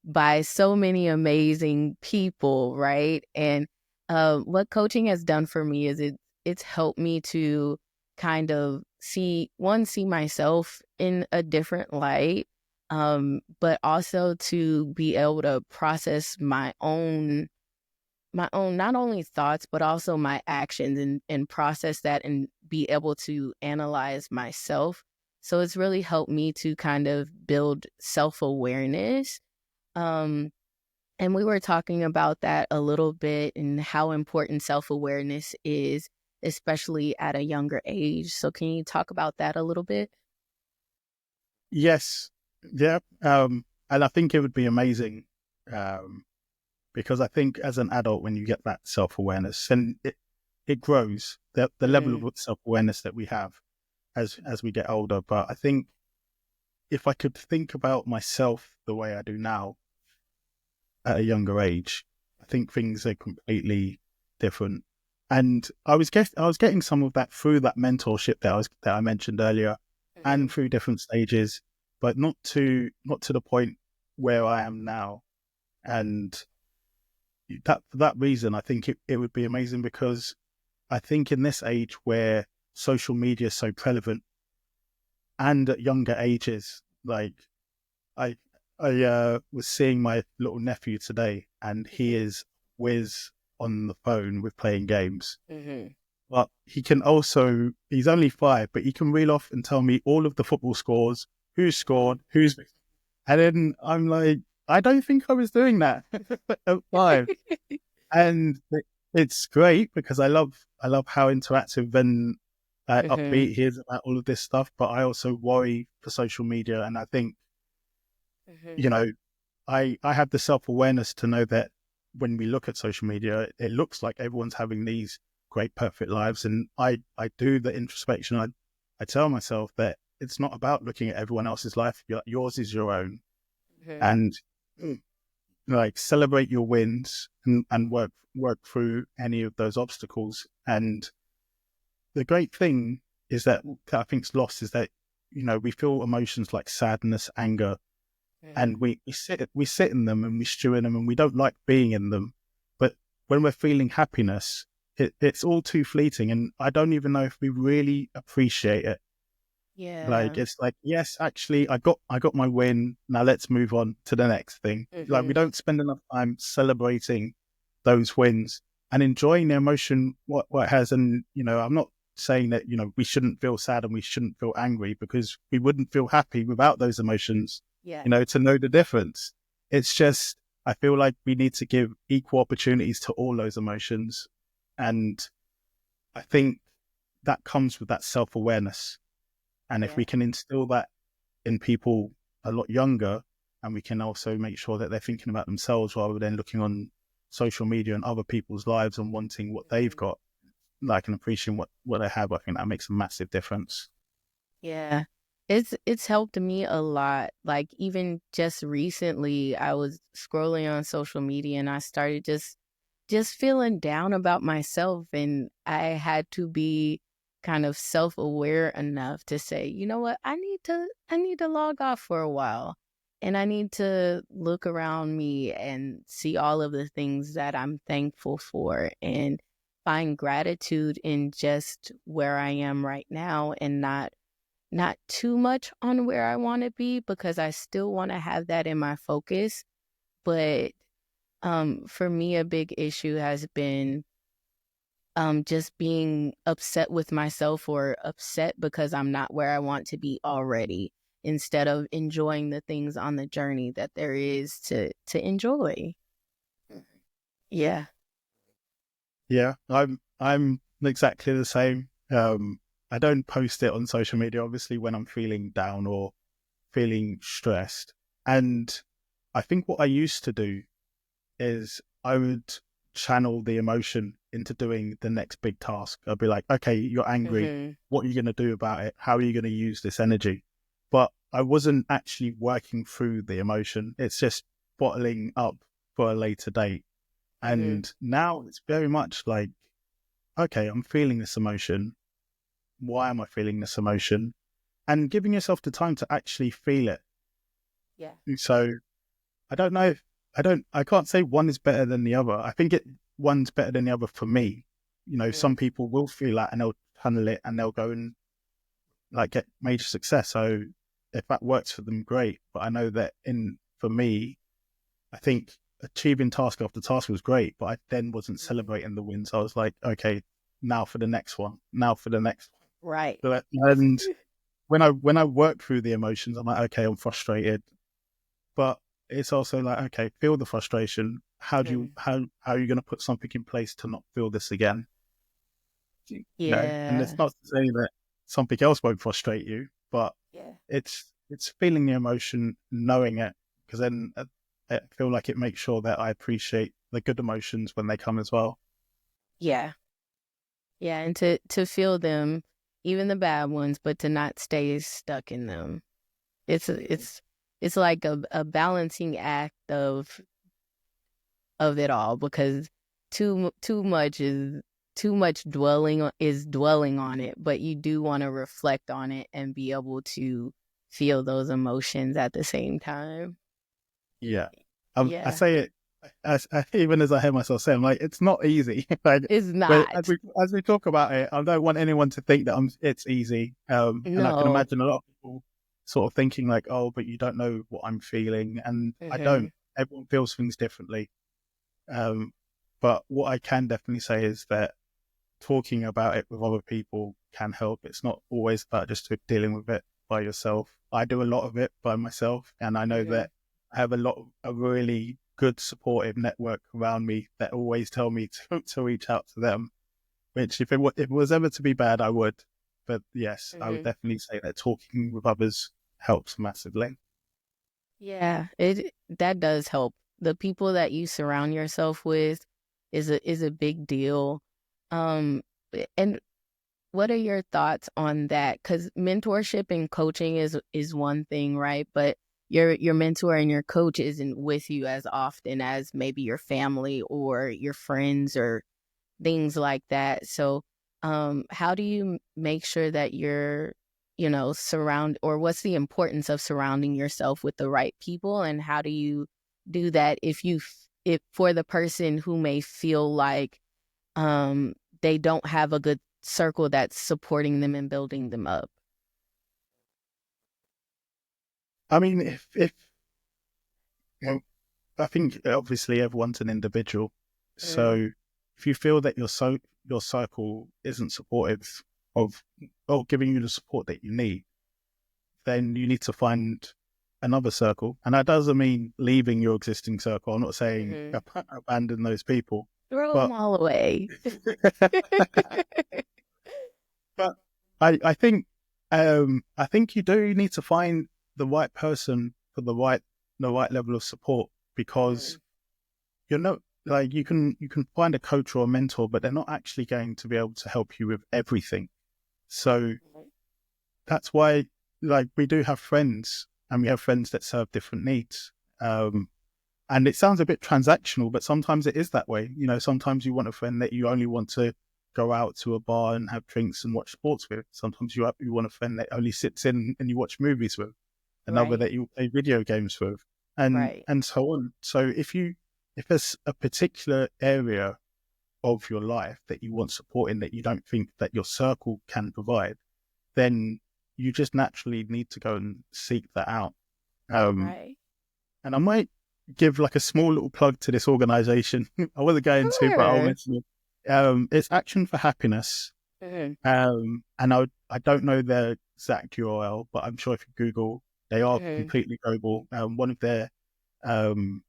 Speaker 1: by so many amazing people, right? And what coaching has done for me is it's helped me to kind of see myself in a different light, but also to be able to process my own not only thoughts but also my actions and process that and be able to analyze myself. So it's really helped me to kind of build self-awareness. um and we were talking about that a little bit and how important self awareness is, especially at a younger age. So, can you talk about that a little bit?
Speaker 2: Yes. Yeah. And I think it would be amazing. Um, because I think as an adult, when you get that self awareness, and it grows the level
Speaker 1: Mm,
Speaker 2: of self awareness that we have as we get older. But I think if I could think about myself the way I do now at a younger age, I think things are completely different. And I was getting some of that through that mentorship that I mentioned earlier,
Speaker 1: mm-hmm,
Speaker 2: and through different stages, but not to the point where I am now. And that for that reason, I think it would be amazing, because I think in this age where social media is so prevalent, and at younger ages, like I I was seeing my little nephew today, and he is whiz on the phone with playing games.
Speaker 1: mm-hmm.
Speaker 2: But he's only 5, but he can reel off and tell me all of the football scores, who's scored, who's, and then I'm like, I don't think I was doing that at 5. And it's great because I love how interactive and
Speaker 1: Mm-hmm.
Speaker 2: upbeat. Here's about all of this stuff, but I also worry for social media, and I think
Speaker 1: Mm-hmm.
Speaker 2: you know I have the self-awareness to know that when we look at social media, it looks like everyone's having these great, perfect lives. And I do the introspection. I tell myself that it's not about looking at everyone else's life. Yours is your own.
Speaker 1: Mm-hmm.
Speaker 2: And like celebrate your wins and work through any of those obstacles. And the great thing is that I think's lost is that, we feel emotions like sadness, anger,
Speaker 1: Mm-hmm.
Speaker 2: and we sit in them and we stew in them and we don't like being in them. But when we're feeling happiness, it's all too fleeting, and I don't even know if we really appreciate it. Like
Speaker 1: Yeah.
Speaker 2: it's like, yes, actually, I got my win. Now let's move on to the next thing. Like we
Speaker 1: Mm-hmm.
Speaker 2: don't spend enough time celebrating those wins and enjoying the emotion what it has. And I'm not saying that we shouldn't feel sad and we shouldn't feel angry, because we wouldn't feel happy without those emotions.
Speaker 1: Yeah.
Speaker 2: To know the difference. It's just I feel like we need to give equal opportunities to all those emotions, and I think that comes with that self-awareness. And if we
Speaker 1: Yeah.
Speaker 2: can instill that in people a lot younger, and we can also make sure that they're thinking about themselves rather than looking on social media and other people's lives and wanting what they've
Speaker 1: Mm-hmm.
Speaker 2: got, like, and appreciating what they have, I think that makes a massive difference.
Speaker 1: Yeah. It's helped me a lot. Like even just recently I was scrolling on social media and I started just feeling down about myself, and I had to be kind of self-aware enough to say, "You know what? I need to log off for a while. And I need to look around me and see all of the things that I'm thankful for and find gratitude in just where I am right now, and not too much on where I want to be, because I still want to have that in my focus. But for me, a big issue has been just being upset with myself, or upset because I'm not where I want to be already, instead of enjoying the things on the journey that there is to enjoy. Yeah.
Speaker 2: Yeah, I'm exactly the same. I don't post it on social media, obviously, when I'm feeling down or feeling stressed. And I think what I used to do is I would channel the emotion into doing the next big task. I'd be like, okay, you're angry.
Speaker 1: Hmm.
Speaker 2: What are you going to do about it? How are you going to use this energy? But I wasn't actually working through the emotion. It's just bottling up for a later date.
Speaker 1: Hmm.
Speaker 2: And now it's very much like, okay, I'm feeling this emotion. Why am I feeling this emotion? And giving yourself the time to actually feel it.
Speaker 1: Yeah.
Speaker 2: So I don't know if I can't say one is better than the other. I think one's better than the other for me.
Speaker 1: Hmm.
Speaker 2: Some people will feel that and they'll handle it and they'll go and like get major success. So if that works for them, great. But I know that for me, I think achieving task after task was great, but I then wasn't
Speaker 1: Hmm.
Speaker 2: celebrating the wins. I was like, okay, now for the next one, now for the next
Speaker 1: Right.
Speaker 2: one. And when I work through the emotions, I'm like, okay, I'm frustrated. But it's also like, okay, feel the frustration.
Speaker 1: Hmm.
Speaker 2: How are you going to put something in place to not feel this again? And it's
Speaker 1: Yeah.
Speaker 2: not to say that something else won't frustrate you, but
Speaker 1: Yeah.
Speaker 2: it's feeling the emotion, knowing it, because then I feel like it makes sure that I appreciate the good emotions when they come as well.
Speaker 1: Yeah. Yeah, and to feel them, even the bad ones, but to not stay stuck in them. It's like a balancing act of it all, because too much is dwelling on it, but you do want to reflect on it and be able to feel those emotions at the same time.
Speaker 2: Yeah, I
Speaker 1: Yeah,
Speaker 2: say it even as I hear myself say, I'm like, it's not easy. Like,
Speaker 1: it's
Speaker 2: but
Speaker 1: not.
Speaker 2: as we talk about it, I don't want anyone to think that it's easy. And I can
Speaker 1: No.
Speaker 2: imagine a lot of people sort of thinking like, oh, but you don't know what I'm feeling, and I
Speaker 1: Hmm.
Speaker 2: don't. Everyone feels things differently. Um, but what I can definitely say is that talking about it with other people can help. It's not always about just dealing with it by yourself. I do a lot of it by myself, and I know
Speaker 1: Hmm.
Speaker 2: that I have a really good supportive network around me that always tell me to reach out to them. Which, if it was ever to be bad, I would. But yes, I would
Speaker 1: Hmm.
Speaker 2: definitely say that talking with others helps massively.
Speaker 1: Yeah, it that does help. The people that you surround yourself with is a big deal. Um, and what are your thoughts on that? Because mentorship and coaching is one thing, right? But your mentor and your coach isn't with you as often as maybe your family or your friends or things like that. So, how do you make sure that you're, surround or what's the importance of surrounding yourself with the right people, and how do you do that if for the person who may feel like um they don't have a good circle that's supporting them and building them up?
Speaker 2: I mean, if you know, I think obviously everyone's an individual.
Speaker 1: Mm,
Speaker 2: So if you feel that your circle isn't supportive of or giving you the support that you need, then you need to find another circle. And that doesn't mean leaving your existing circle. I'm not saying
Speaker 1: hmm.
Speaker 2: abandon those people,
Speaker 1: Throw them
Speaker 2: but
Speaker 1: all away.
Speaker 2: but I think you do need to find the right person for the right level of support, because
Speaker 1: Hmm.
Speaker 2: you're not like you can find a coach or a mentor, but they're not actually going to be able to help you with everything. So that's why, like, we do have friends, and we have friends that serve different needs. Um, and it sounds a bit transactional, but sometimes it is that way. You know, sometimes you want a friend that you only want to go out to a bar and have drinks and watch sports with. Sometimes you want a friend that only sits in and you watch movies with. Another
Speaker 1: Right,
Speaker 2: that you play video games with,
Speaker 1: right,
Speaker 2: and so on. So if there's a particular area of your life that you want support in that you don't think that your circle can provide, then you just naturally need to go and seek that out. Um,
Speaker 1: right.
Speaker 2: and I might give like a small little plug to this organization. I wasn't going to, but I'll
Speaker 1: Sure.
Speaker 2: mention it. It's Action for Happiness.
Speaker 1: Hmm.
Speaker 2: And I don't know their exact URL, but I'm sure if you Google, they are
Speaker 1: Hmm.
Speaker 2: completely global. One of their um,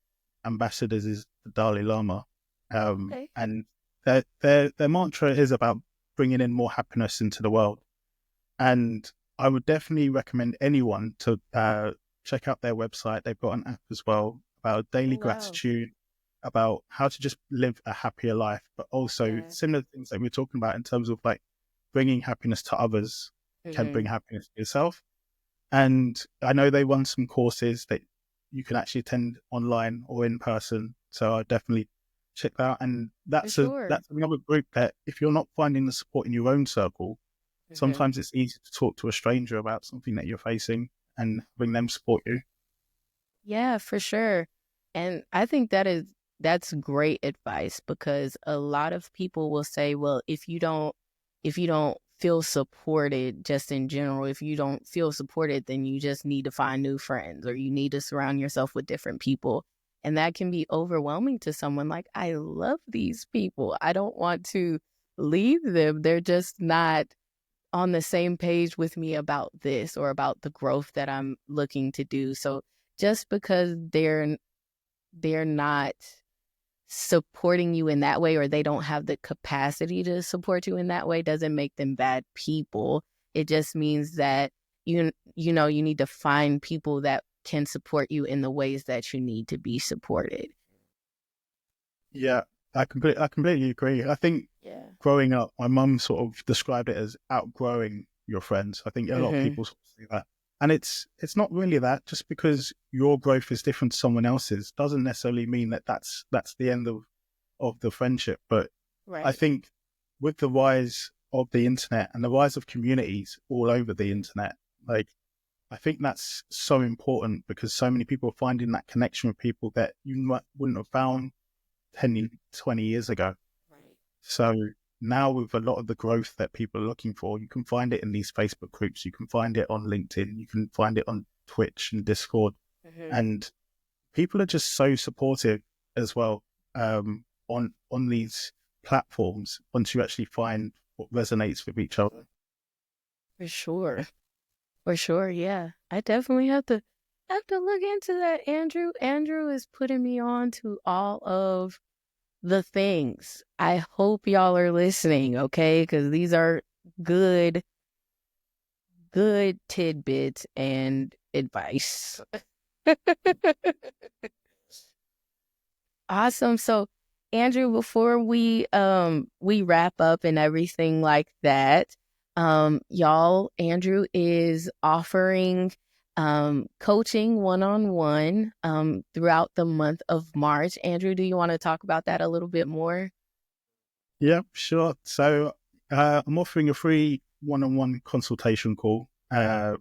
Speaker 2: ambassadors is the Dalai Lama.
Speaker 1: Okay.
Speaker 2: And their mantra is about bringing in more happiness into the world. And I would definitely recommend anyone to check out their website. They've got an app as well about
Speaker 1: Oh,
Speaker 2: daily
Speaker 1: wow.
Speaker 2: gratitude, about how to just live a happier life, but also
Speaker 1: Yeah.
Speaker 2: similar things that we're talking about in terms of like bringing happiness to others can bring
Speaker 1: Hmm.
Speaker 2: happiness to yourself. And I know they run some courses that you can actually attend online or in person. So I definitely check that out. And
Speaker 1: For sure.
Speaker 2: that's another group that if you're not finding the support in your own circle,
Speaker 1: Hmm.
Speaker 2: sometimes it's easy to talk to a stranger about something that you're facing and bring them support you.
Speaker 1: Yeah, for sure. And I think that's great advice because a lot of people will say, well, if you don't feel supported just in general, if you don't feel supported, then you just need to find new friends or you need to surround yourself with different people. And that can be overwhelming to someone like, I love these people. I don't want to leave them. They're just not on the same page with me about this or about the growth that I'm looking to do. So just because they're not supporting you in that way or they don't have the capacity to support you in that way doesn't make them bad people. It just means that you need to find people that can support you in the ways that you need to be supported.
Speaker 2: Yeah, I completely agree. I think
Speaker 1: Yeah.
Speaker 2: growing up, my mum sort of described it as outgrowing your friends. I think a lot of
Speaker 1: Mhm.
Speaker 2: people sort of say that. And it's not really that. Just because your growth is different to someone else's doesn't necessarily mean that that's the end of the friendship. But I
Speaker 1: Right.
Speaker 2: think with the rise of the internet and the rise of communities all over the
Speaker 1: Mhm.
Speaker 2: internet, like I think that's so important because so many people are finding that connection with people that wouldn't have found 10, 20 years ago.
Speaker 1: Right.
Speaker 2: So now with a lot of the growth that people are looking for, you can find it in these Facebook groups, you can find it on LinkedIn, you can find it on Twitch and Discord.
Speaker 1: Mhm.
Speaker 2: And people are just so supportive as well on these platforms once you actually find what resonates with each other.
Speaker 1: For sure. For sure, yeah. I definitely have to look into that. Andrew is putting me on to all of the things. I hope y'all are listening, okay? Because these are good good tidbits and advice. Awesome. So, Andrew, before we wrap up and everything like that, y'all, Andrew is offering coaching one-on-one throughout the month of March. Andrew, do you want to talk about that a little bit more?
Speaker 2: Yeah, sure. So I'm offering a free one-on-one consultation call,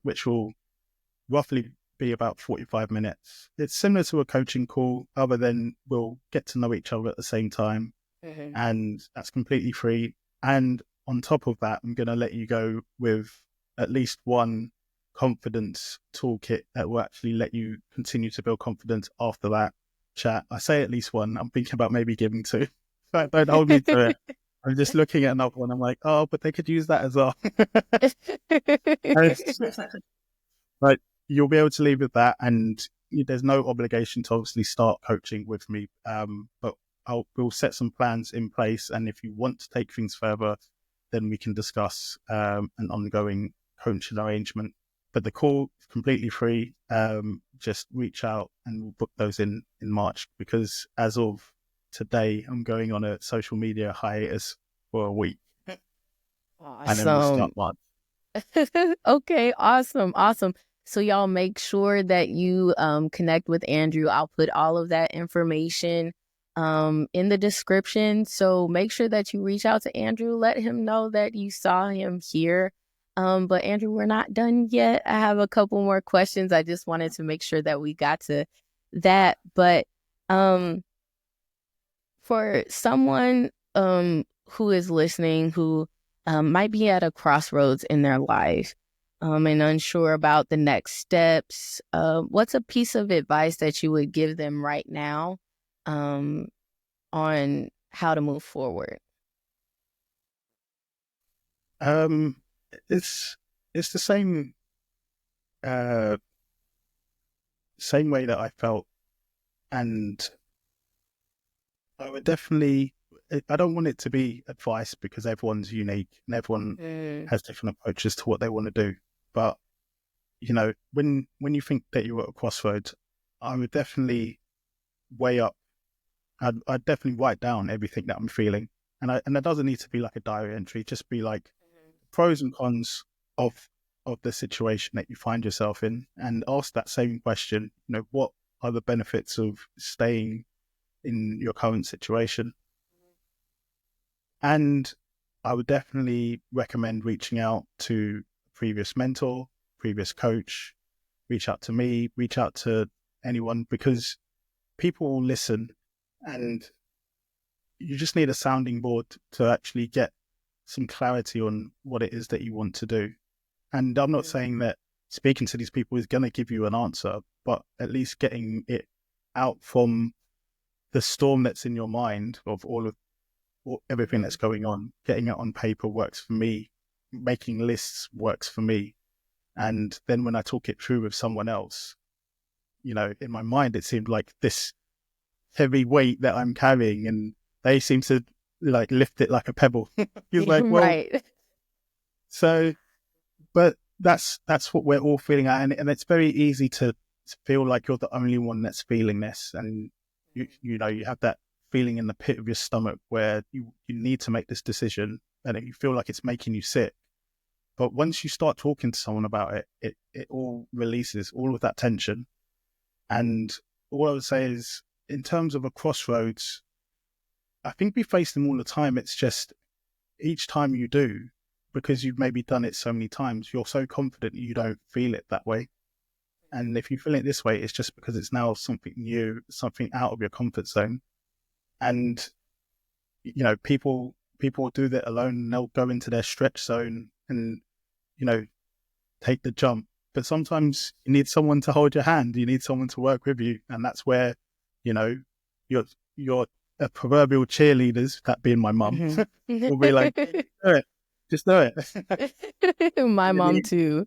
Speaker 2: which will roughly be about 45 minutes. It's similar to a coaching call, other than we'll get to know each other at the same time,
Speaker 1: Mm-hmm.
Speaker 2: and that's completely free. And on top of that, I'm going to let you go with at least one confidence toolkit that will actually let you continue to build confidence after that chat. I say at least one. I'm thinking about maybe giving two. But don't hold me to it. I'm just looking at another one. I'm like, oh, but they could use that as well. But you'll be able to leave with that, and there's no obligation to obviously start coaching with me. But we'll set some plans in place, and if you want to take things further, then we can discuss an ongoing coaching arrangement. But the call is completely free. Just reach out and we'll book those in March, because as of today, I'm going on a social media hiatus for a week, and then we'll
Speaker 1: Awesome.
Speaker 2: start March.
Speaker 1: Okay, awesome, awesome. So y'all make sure that you connect with Andrew. I'll put all of that information in the description. So make sure that you reach out to Andrew. Let him know that you saw him here. But Andrew, we're not done yet. I have a couple more questions. I just wanted to make sure that we got to that. But um, for someone who is listening, who might be at a crossroads in their life and unsure about the next steps, what's a piece of advice that you would give them right now um, on how to move forward?
Speaker 2: Um, it's the uh, same way that I felt, and I would definitely. I don't want it to be advice, because everyone's unique and everyone
Speaker 1: Mm,
Speaker 2: has different approaches to what they want to do. But when you think that you're at a crossroads, I would definitely weigh up. I'd definitely write down everything that I'm feeling, and that doesn't need to be like a diary entry. Just be like pros and cons of the situation that you find yourself in, and ask that same question. What are the benefits of staying in your current situation? And I would definitely recommend reaching out to a previous mentor, previous coach. Reach out to me, reach out to anyone, because people will listen, and you just need a sounding board to actually get some clarity on what it is that you want to do. And I'm not saying that speaking to these people is going to give you an answer, but at least getting it out from the storm that's in your mind of everything that's going on, getting it on paper works for me. Making lists works for me. And then when I talk it through with someone else, in my mind, it seemed like this heavy weight that I'm carrying, and they seem to like lift it like a pebble. He's like, well,
Speaker 1: right.
Speaker 2: so, but that's what we're all feeling at, and it's very easy to feel like you're the only one that's feeling this, and you have that feeling in the pit of your stomach where you need to make this decision, and you feel like it's making you sick. But once you start talking to someone about it all releases all of that tension. And all I would say is, in terms of a crossroads, I think we face them all the time. It's just each time you do, because you've maybe done it so many times, you're so confident you don't feel it that way. And if you feel it this way, it's just because it's now something new, something out of your comfort zone. And people do that alone, and they'll go into their stretch zone and you know take the jump. But sometimes you need someone to hold your hand. You need someone to work with you, and that's where, you know, your your proverbial cheerleaders, that being my mum, will be like, "Do it, just do it."
Speaker 1: My
Speaker 2: you
Speaker 1: mom
Speaker 2: need,
Speaker 1: too.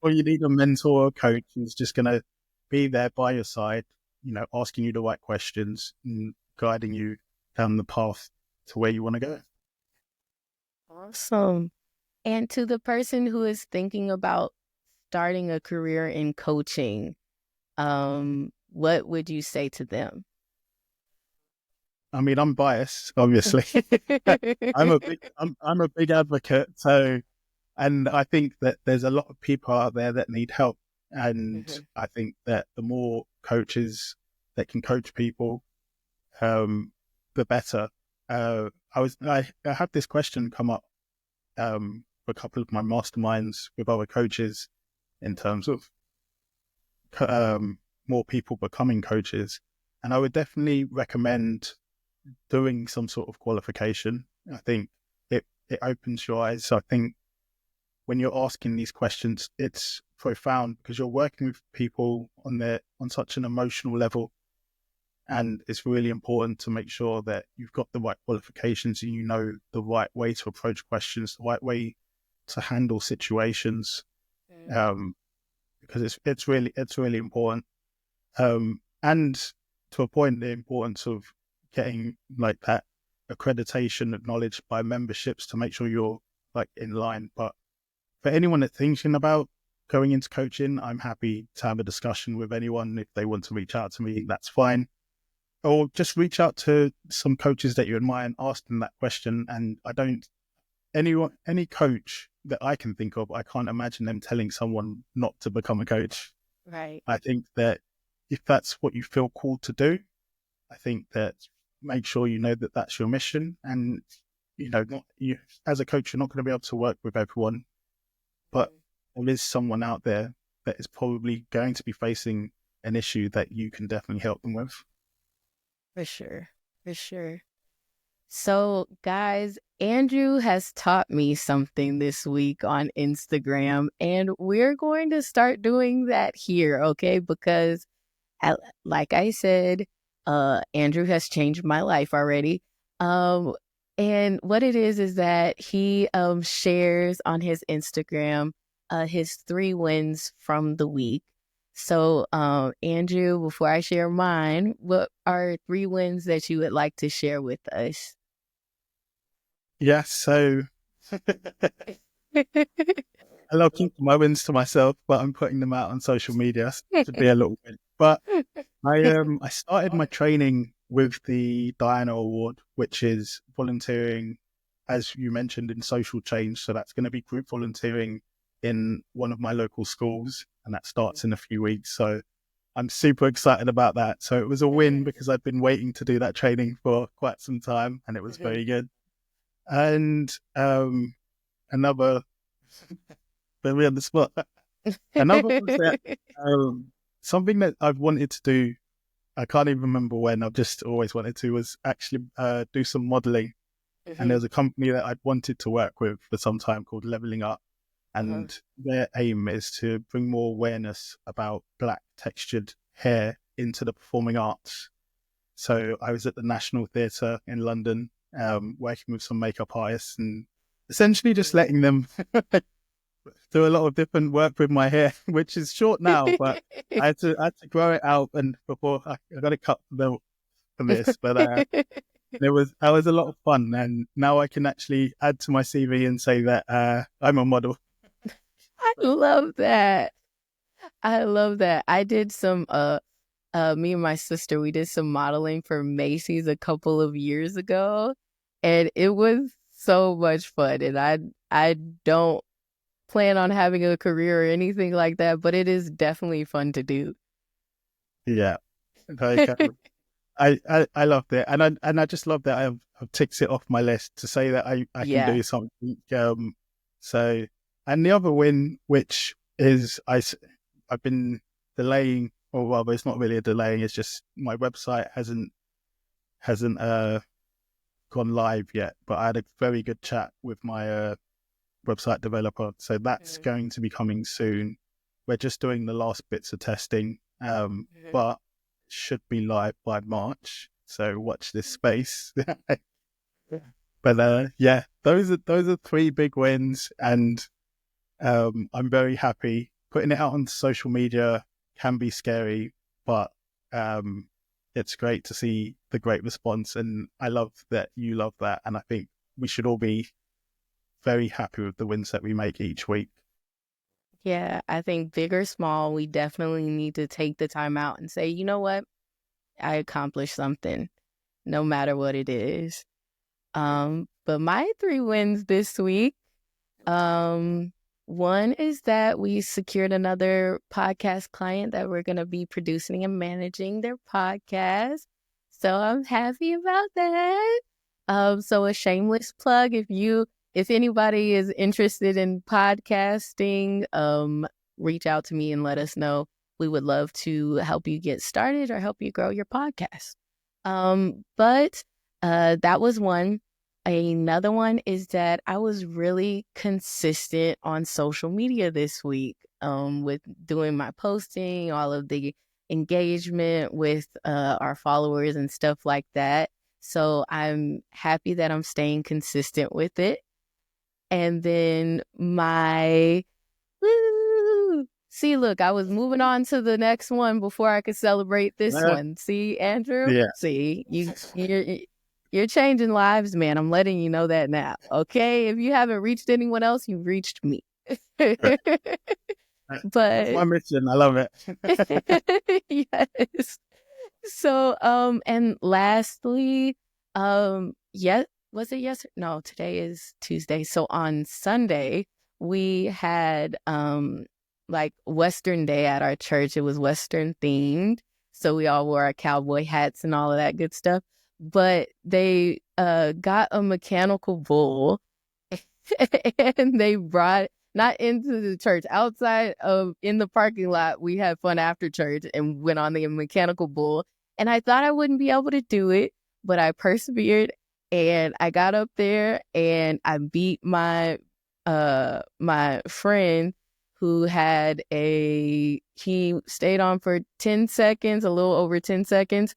Speaker 2: or you need a mentor or coach who's just gonna be there by your side, asking you the right questions and guiding you down the path to where you want to go.
Speaker 1: Awesome. And to the person who is thinking about starting a career in coaching, what would you say to them?
Speaker 2: I mean, I'm biased, obviously. I'm a big advocate. So, and I think that there's a lot of people out there that need help. And
Speaker 1: Mhm.
Speaker 2: I think that the more coaches that can coach people, the better. I had this question come up for a couple of my masterminds with other coaches in terms of more people becoming coaches, and I would definitely recommend doing some sort of qualification. I think it opens your eyes. So I think when you're asking these questions, it's profound because you're working with people on such an emotional level. And it's really important to make sure that you've got the right qualifications and you know the right way to approach questions, the right way to handle situations, um, because it's really important. And to a point, the importance of getting like that accreditation acknowledged by memberships to make sure you're like in line. But for anyone that's thinking about going into coaching, I'm happy to have a discussion with anyone. If they want to reach out to me, that's fine. Or just reach out to some coaches that you admire and ask them that question. And any coach that I can think of, I can't imagine them telling someone not to become a coach.
Speaker 1: Right.
Speaker 2: I think that if that's what you feel called to do, I think that make sure you know that that's your mission. And, not you as a coach, you're not going to be able to work with everyone, but there is someone out there that is probably going to be facing an issue that you can definitely help them with.
Speaker 1: For sure. For sure. So, guys, Andrew has taught me something this week on Instagram, and we're going to start doing that here, okay? Because, like I said, Andrew has changed my life already. Um, and what it is that he shares on his Instagram his 3 wins from the week. So, Andrew, before I share mine, what are 3 wins that you would like to share with us?
Speaker 2: Yeah, so I love keeping my wins to myself, but I'm putting them out on social media to be a little bit. But I started my training with the Diana Award, which is volunteering, as you mentioned, in social change. So that's going to be group volunteering in one of my local schools, and that starts in a few weeks. So I'm super excited about that. So it was a win because I'd been waiting to do that training for quite some time, and it was very good. And another, very on the spot. Another was that something that I've wanted to do. I can't even remember when. I've just always wanted to was actually do some modeling. And
Speaker 1: Mhm.
Speaker 2: there's a company that I'd wanted to work with for some time called Leveling Up,
Speaker 1: Uh-huh.
Speaker 2: and their aim is to bring more awareness about black textured hair into the performing arts. So I was at the National Theatre in London, working with some makeup artists and essentially just letting them do a lot of different work with my hair, which is short now, but I had to grow it out, and before I got to cut for this, but that was a lot of fun, and now I can actually add to my CV and say that I'm a model.
Speaker 1: I love that. I love that. I did some me and my sister, we did some modeling for Macy's a couple of years ago, and it was so much fun. And I don't plan on having a career or anything like that, but it is definitely fun to do.
Speaker 2: Yeah, like I loved it, and I just love that I've ticked it off my list to say that I can
Speaker 1: Yeah.
Speaker 2: do something. So, and the other win, which is I've been delaying, or rather, it's not really a delaying. It's just my website hasn't gone live yet. But I had a very good chat with my website developer, so that's
Speaker 1: Mhm.
Speaker 2: going to be coming soon. We're just doing the last bits of testing,
Speaker 1: Mhm.
Speaker 2: but should be live by March. So watch this space. But yeah, those are 3 big wins, and I'm very happy. Putting it out on social media can be scary, but um, it's great to see the great response, and I love that you love that, and I think we should all be very happy with the wins that we make each week.
Speaker 1: Yeah, I think big or small, we definitely need to take the time out and say, you know what? I accomplished something, no matter what it is. But my 3 wins this week, um, one is that we secured another podcast client that we're going to be producing and managing their podcast. So I'm happy about that. So a shameless plug, if anybody is interested in podcasting, reach out to me and let us know. We would love to help you get started or help you grow your podcast. But that was one. Another one is that I was really consistent on social media this week, with doing my posting, all of the engagement with our followers and stuff like that. So I'm happy that I'm staying consistent with it. And then see, look, I was moving on to the next one before I could celebrate this one. See, Andrew?
Speaker 2: Yeah.
Speaker 1: See, you're changing lives, man. I'm letting you know that now. Okay? If you haven't reached anyone else, you've reached me.
Speaker 2: That's my
Speaker 1: But
Speaker 2: mission. I love it.
Speaker 1: yes. So, and lastly, was it yesterday? No, today is Tuesday. So on Sunday, we had like Western Day at our church. It was Western themed. So we all wore our cowboy hats and all of that good stuff. But they got a mechanical bull and they brought not into the church, outside of in the parking lot. We had fun after church and went on the mechanical bull. And I thought I wouldn't be able to do it, but I persevered and I got up there and I beat my friend who he stayed on for 10 seconds, a little over 10 seconds,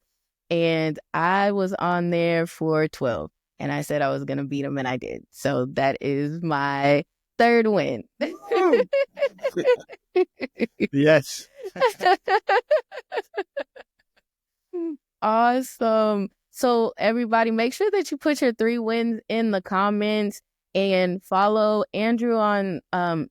Speaker 1: and I was on there for 12. And I said I was going to beat him, and I did. So that is my 3rd win.
Speaker 2: Yes.
Speaker 1: Awesome. So everybody, make sure that you put your 3 wins in the comments and follow Andrew on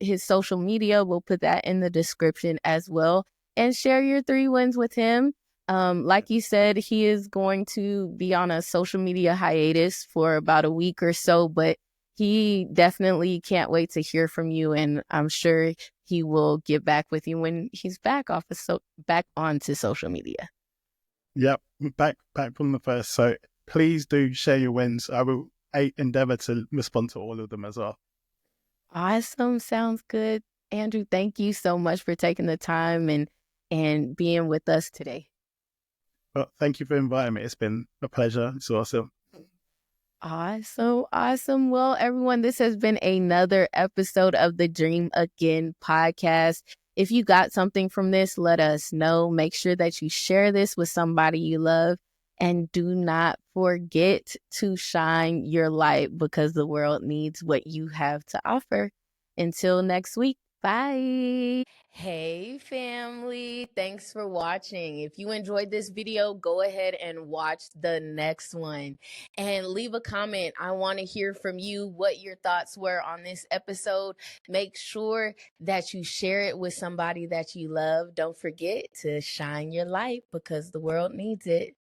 Speaker 1: his social media. We'll put that in the description as well. And share your 3 wins with him. Like you said, he is going to be on a social media hiatus for about a week or so, but he definitely can't wait to hear from you. And I'm sure he will get back with you when he's back onto social media.
Speaker 2: Yep. Back from the first. So please do share your wins. I will endeavor to respond to all of them as well.
Speaker 1: Awesome. Sounds good. Andrew, thank you so much for taking the time and being with us today.
Speaker 2: Well, thank you for inviting me. It's been a pleasure. It's awesome.
Speaker 1: Awesome. Well, everyone, this has been another episode of the Dream Again podcast. If you got something from this, let us know. Make sure that you share this with somebody you love. And do not forget to shine your light, because the world needs what you have to offer. Until next week. Bye. Hey, family. Thanks for watching. If you enjoyed this video, go ahead and watch the next one and leave a comment. I want to hear from you what your thoughts were on this episode. Make sure that you share it with somebody that you love. Don't forget to shine your light, because the world needs it.